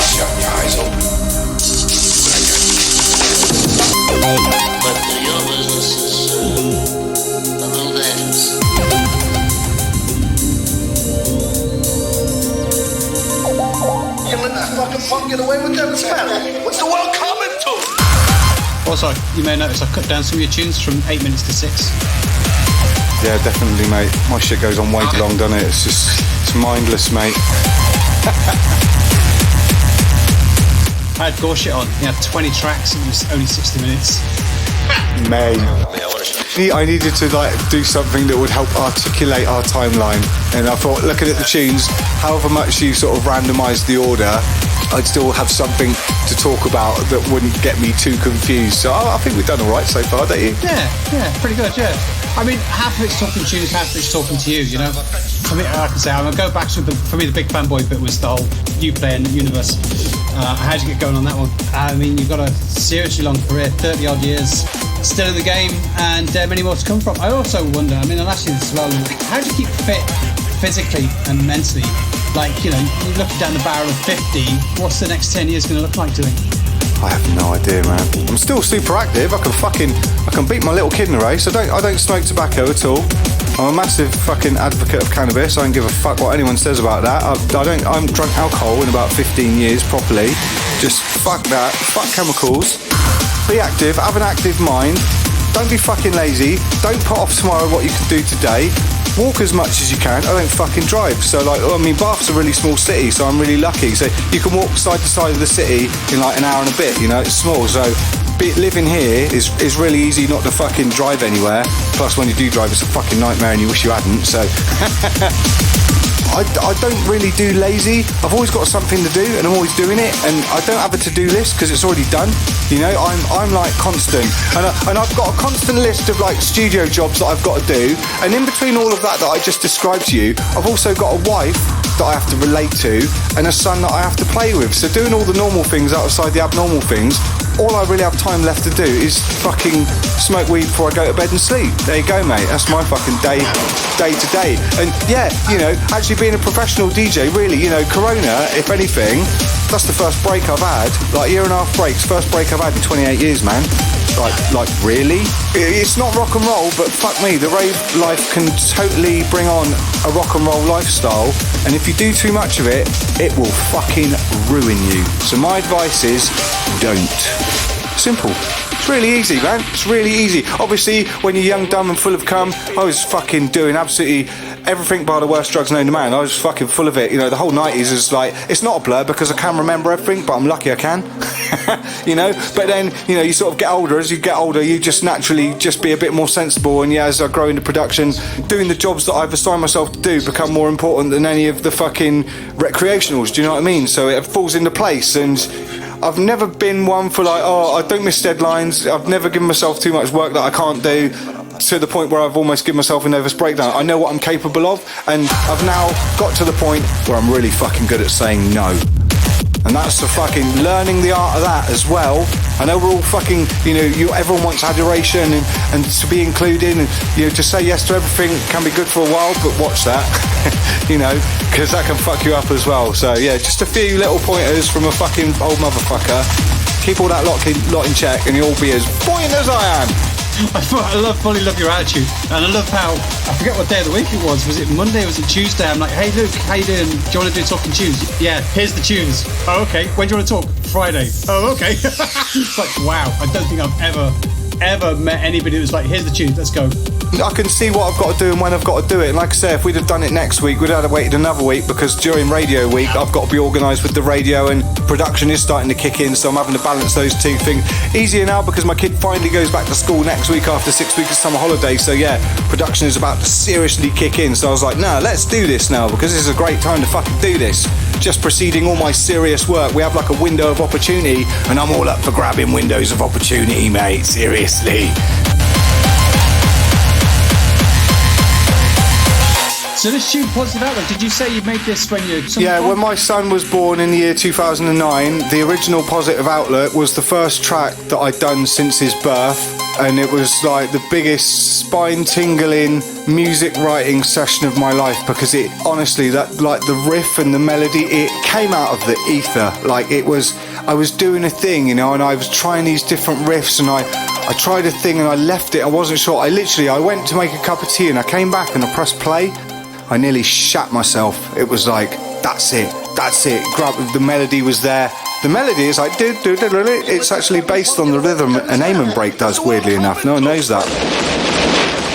Shut your eyes open. But your business is a little dangerous. fucking punk get away with that as well? What's the world coming to? Also, you may notice I cut down some of your tunes from 8 minutes to 6. Yeah, definitely, mate. My shit goes on way too long, doesn't it? It's mindless, mate. I had Gore shit on. He had 20 tracks and it was only 60 minutes. Mate. I needed to do something that would help articulate our timeline, and I thought, looking at the tunes, however much you sort of randomised the order, I'd still have something to talk about that wouldn't get me too confused. So I think we've done all right so far, don't you? Yeah, pretty good, yeah. I mean, half of it's talking tunes, half of it's talking to you, you know? I mean, like I say, I'm going to go back to, for me, the big fanboy bit was the whole you playing Universe. How'd you get going on that one? I mean, you've got a seriously long career, 30 odd years, still in the game, and many more to come from. I also wonder, I mean, I'll ask you this as well, how do you keep fit physically and mentally? Like, you know, you're looking down the barrel of 50, what's the next 10 years going to look like, do you think? I have no idea, man. I'm still super active. I can beat my little kid in a race. I don't smoke tobacco at all. I'm a massive fucking advocate of cannabis. I don't give a fuck what anyone says about that. I haven't drunk alcohol in about 15 years properly. Just fuck that. Fuck chemicals. Be active. Have an active mind. Don't be fucking lazy. Don't put off tomorrow what you can do today. Walk as much as you can. I don't fucking drive. So, Bath's a really small city, so I'm really lucky. So you can walk side to side of the city in like an hour and a bit, you know, it's small. So living here is really easy not to fucking drive anywhere. Plus, when you do drive, it's a fucking nightmare and you wish you hadn't. So I don't really do lazy. I've always got something to do and I'm always doing it, and I don't have a to-do list because it's already done. You know, I'm like constant, and I've got a constant list of like studio jobs that I've got to do, and in between all of that I just described to you, I've also got a wife that I have to relate to and a son that I have to play with. So doing all the normal things outside the abnormal things, all I really have time left to do is fucking smoke weed before I go to bed and sleep. There you go, mate. That's my fucking day to day. And yeah, you know, actually being a professional DJ, really, you know, Corona, if anything, that's the first break I've had. Like, year and a half breaks, first break I've had in 28 years, man. Like really? It's not rock and roll, but fuck me, the rave life can totally bring on a rock and roll lifestyle, and if you do too much of it, it will fucking ruin you. So my advice is, don't. Simple. It's really easy, man. It's really easy. Obviously, when you're young, dumb and full of cum, I was fucking doing absolutely everything by the worst drugs known to man. I was fucking full of it. You know, the whole 90s is like, it's not a blur because I can remember everything, but I'm lucky I can. You know, but then, you know, you sort of get older. As you get older, you just naturally just be a bit more sensible, and yeah, as I grow into production, doing the jobs that I've assigned myself to do become more important than any of the fucking recreationals, do you know what I mean? So it falls into place, and I've never been one for like, oh, I don't miss deadlines. I've never given myself too much work that I can't do, to the point where I've almost given myself a nervous breakdown. I know what I'm capable of, and I've now got to the point where I'm really fucking good at saying no. And that's the fucking learning the art of that as well. I know we're all fucking, you know, everyone wants adoration and to be included, and, you know, to say yes to everything can be good for a while, but watch that, you know, because that can fuck you up as well. So yeah, just a few little pointers from a fucking old motherfucker. Keep all that lot in check, and you'll be as buoyant as I am. I fully love your attitude, and I love how, I forget what day of the week it was it Monday, was it Tuesday? I'm like, hey Luke, how you doing? Do you want to do talking tunes? Yeah, here's the tunes. Oh, okay. When do you want to talk? Friday. Oh, okay. It's like, wow, I don't think I've ever met anybody who's like, here's the tunes, let's go. I can see what I've got to do and when I've got to do it. And like I say, if we'd have done it next week, we'd have waited another week, because during radio week, I've got to be organised with the radio, and production is starting to kick in, so I'm having to balance those two things. Easier now because my kid finally goes back to school next week after 6 weeks of summer holiday. So yeah, production is about to seriously kick in. So I was like, nah, let's do this now, because this is a great time to fucking do this. Just preceding all my serious work, we have like a window of opportunity, and I'm all up for grabbing windows of opportunity, mate. Seriously. So this tune, Positive Outlook, did you say you made this when you... Yeah, when my son was born in the year 2009, the original Positive Outlook was the first track that I'd done since his birth, and it was like the biggest spine-tingling music writing session of my life, because it, honestly, that, like, the riff and the melody, it came out of the ether. Like, it was... I was doing a thing, you know, and I was trying these different riffs, and I tried a thing and I left it. I wasn't sure. I went to make a cup of tea, and I came back and I pressed play. I nearly shat myself. It was like, that's it. The melody was there. The melody is like, it's actually based on the rhythm an Amen break does, weirdly enough. No one knows that.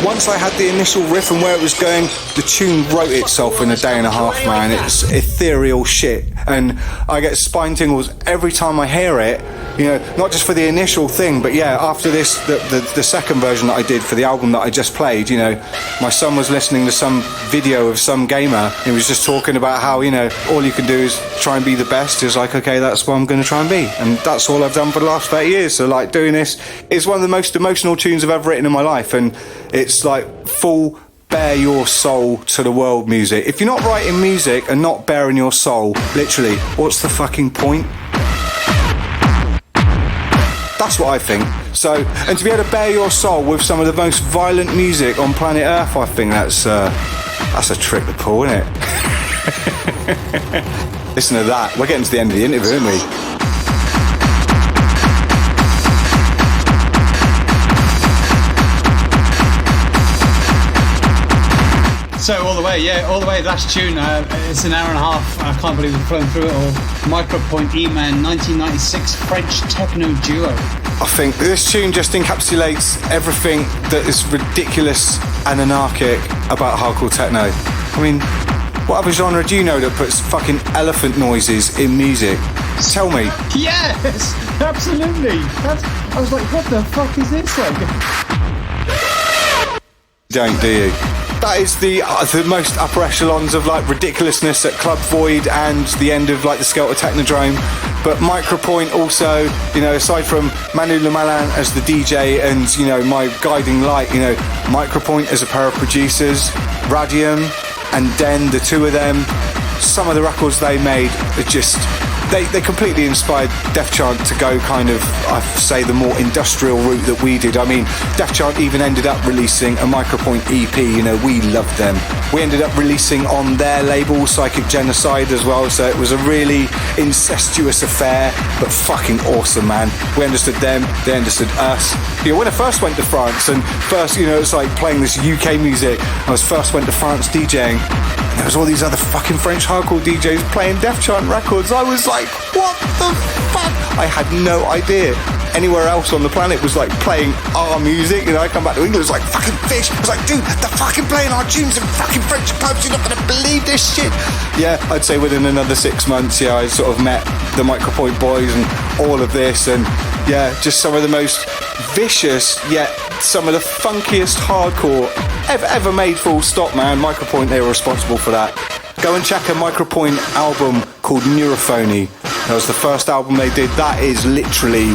Once I had the initial riff and where it was going, the tune wrote itself in a day and a half, man. It's ethereal shit. And I get spine tingles every time I hear it, you know, not just for the initial thing, but yeah, after this, the second version that I did for the album that I just played, you know, my son was listening to some video of some gamer. He was just talking about how, you know, all you can do is try and be the best. He was like, okay, that's what I'm going to try and be. And that's all I've done for the last 30 years. So, like, doing this is one of the most emotional tunes I've ever written in my life. And it's like full bare your soul to the world music. If you're not writing music and not bearing your soul, literally, what's the fucking point? That's what I think. So, and to be able to bare your soul with some of the most violent music on planet Earth, I think that's a trick to pull, isn't it? Listen to that. We're getting to the end of the interview, aren't we? So all the way, last tune, it's an hour and a half, I can't believe we've flown through it all. Micropoint E-Man, 1996 French techno duo. I think this tune just encapsulates everything that is ridiculous and anarchic about hardcore techno. I mean, what other genre do you know that puts fucking elephant noises in music? Tell me. Yes, absolutely. I was like, what the fuck is this? Don't, do you? That is the most upper echelons of like ridiculousness at Club Void and the end of like the Skelter Technodrome. But Micropoint also, you know, aside from Manu Lamalin as the DJ and, you know, my guiding light, you know, Micropoint as a pair of producers, Radium and Den, the two of them, some of the records they made are just... They completely inspired Def Chant to go kind of, I say, the more industrial route that we did. I mean, Def Chant even ended up releasing a Micropoint EP, you know, we loved them. We ended up releasing on their label, Psychic Genocide, as well, so it was a really incestuous affair, but fucking awesome, man. We understood them, they understood us. You know, when I first went to France, and first, you know, it's like playing this UK music, I first went to France DJing, there was all these other fucking French hardcore DJs playing Def Chant records. I was like, what the fuck? I had no idea anywhere else on the planet was like playing our music. You know, I come back to England, it was like fucking fish. I was like, dude, they're fucking playing our tunes in fucking French pubs. You're not gonna believe this shit. Yeah, I'd say within another 6 months, yeah, I sort of met the Micropoint boys and all of this, and yeah, just some of the most vicious yet some of the funkiest hardcore ever made, full stop, man. Micropoint, they were responsible for that. Go and check a Micropoint album called Neurophony. That was the first album they did. That is literally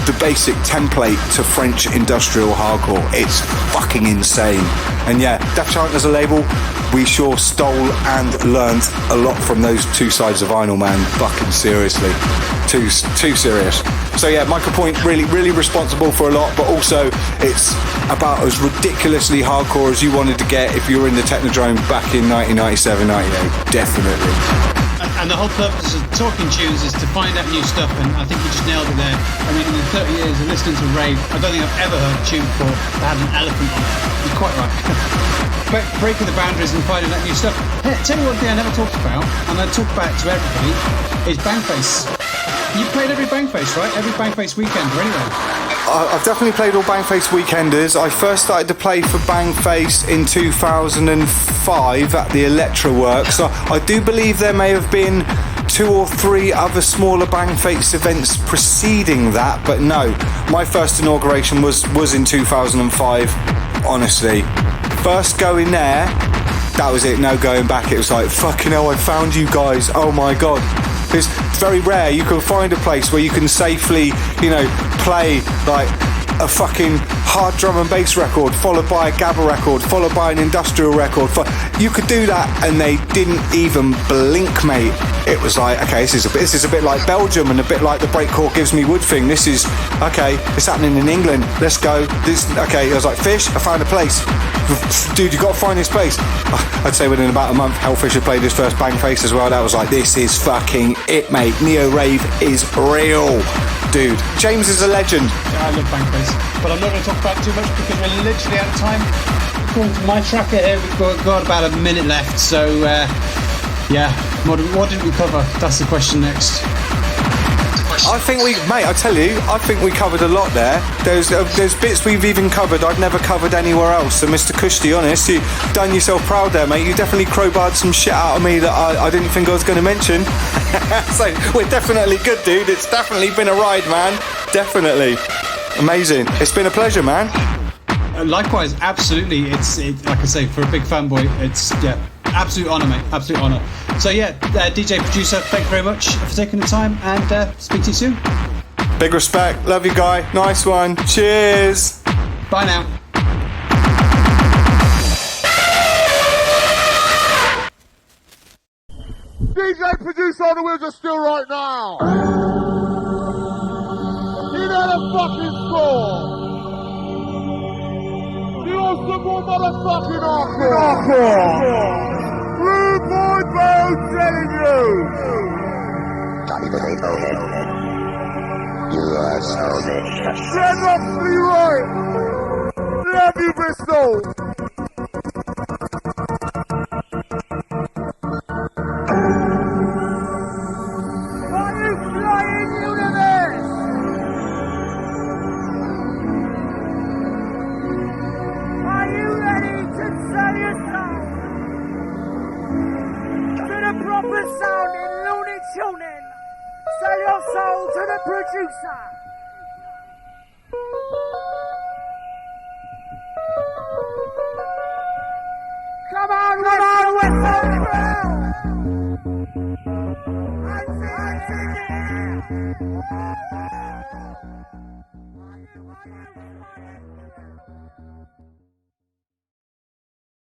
the basic template to French industrial hardcore. It's fucking insane. And yeah, Def Chant as a label, we sure stole and learned a lot from those two sides of vinyl, man. Fucking seriously. Too serious. So yeah, Micropoint really responsible for a lot, but also it's about as ridiculously hardcore as you wanted to get if you were in the Technodrome back in 1997, 98. Definitely. And the whole purpose of Talking Tunes is to find out new stuff, and I think you just nailed it there. I mean, in the 30 years of listening to rave, I don't think I've ever heard a tune before that had an elephant on it. You're quite right. But breaking the boundaries and finding that new stuff. Hey, tell you one thing I never talked about, and I talk about it to everybody, is Bangface. You played every Bangface, right? Every Bangface weekend, or anyway. I've definitely played all Bangface weekenders. I first started to play for Bangface in 2005 at the Electra Works. I do believe there may have been 2 or 3 other smaller Bangface events preceding that, but no, my first inauguration was in 2005, honestly. First going there, that was it, no going back. It was like, fucking hell, I found you guys, oh my god. It's very rare you can find a place where you can safely, you know, play like a fucking hard drum and bass record followed by a gabba record followed by an industrial record. You could do that and they didn't even blink, mate. It was like, okay, this is a bit like Belgium and a bit like the Breakcore Gives Me Wood thing. This is, okay, it's happening in England, let's go. Okay, I was like, Fish, I found a place. Dude, you got to find this place. I'd say within about a month, Hellfish had played his first Bangface as well. That was like, this is fucking it, mate. Neo Rave is real. Dude, James is a legend. Yeah, I love Bangface, but I'm not going to talk about it too much because we're literally out of time. According to my tracker here, we've got about a minute left, so yeah, What did we cover? That's the question next. I think I tell you, I think we covered a lot there. There's bits we've even covered I've never covered anywhere else. So, Mr. Kush, to be honest, you've done yourself proud there, mate. You definitely crowbarred some shit out of me that I didn't think I was going to mention. So, we're definitely good, dude. It's definitely been a ride, man. Definitely. Amazing. It's been a pleasure, man. Likewise, absolutely. It's like I say, for a big fanboy, it's absolute honour, mate. Absolute honour. So DJ producer, thank you very much for taking the time, and speak to you soon. Big respect. Love you, guy. Nice one. Cheers. Bye now. DJ producer on the wheels are still right now. He know the fucking score. You want some more motherfucking hardcore? Rude boy Bo telling you. Johnny the Rainbow Head. You are so vicious. Dreadlock's right. Love you, Bristol. Are you flying universe? Are you ready to sell your soul to the proper sounding Looney Tuning? Sell your soul to the producer. Come on, Whistle Crew!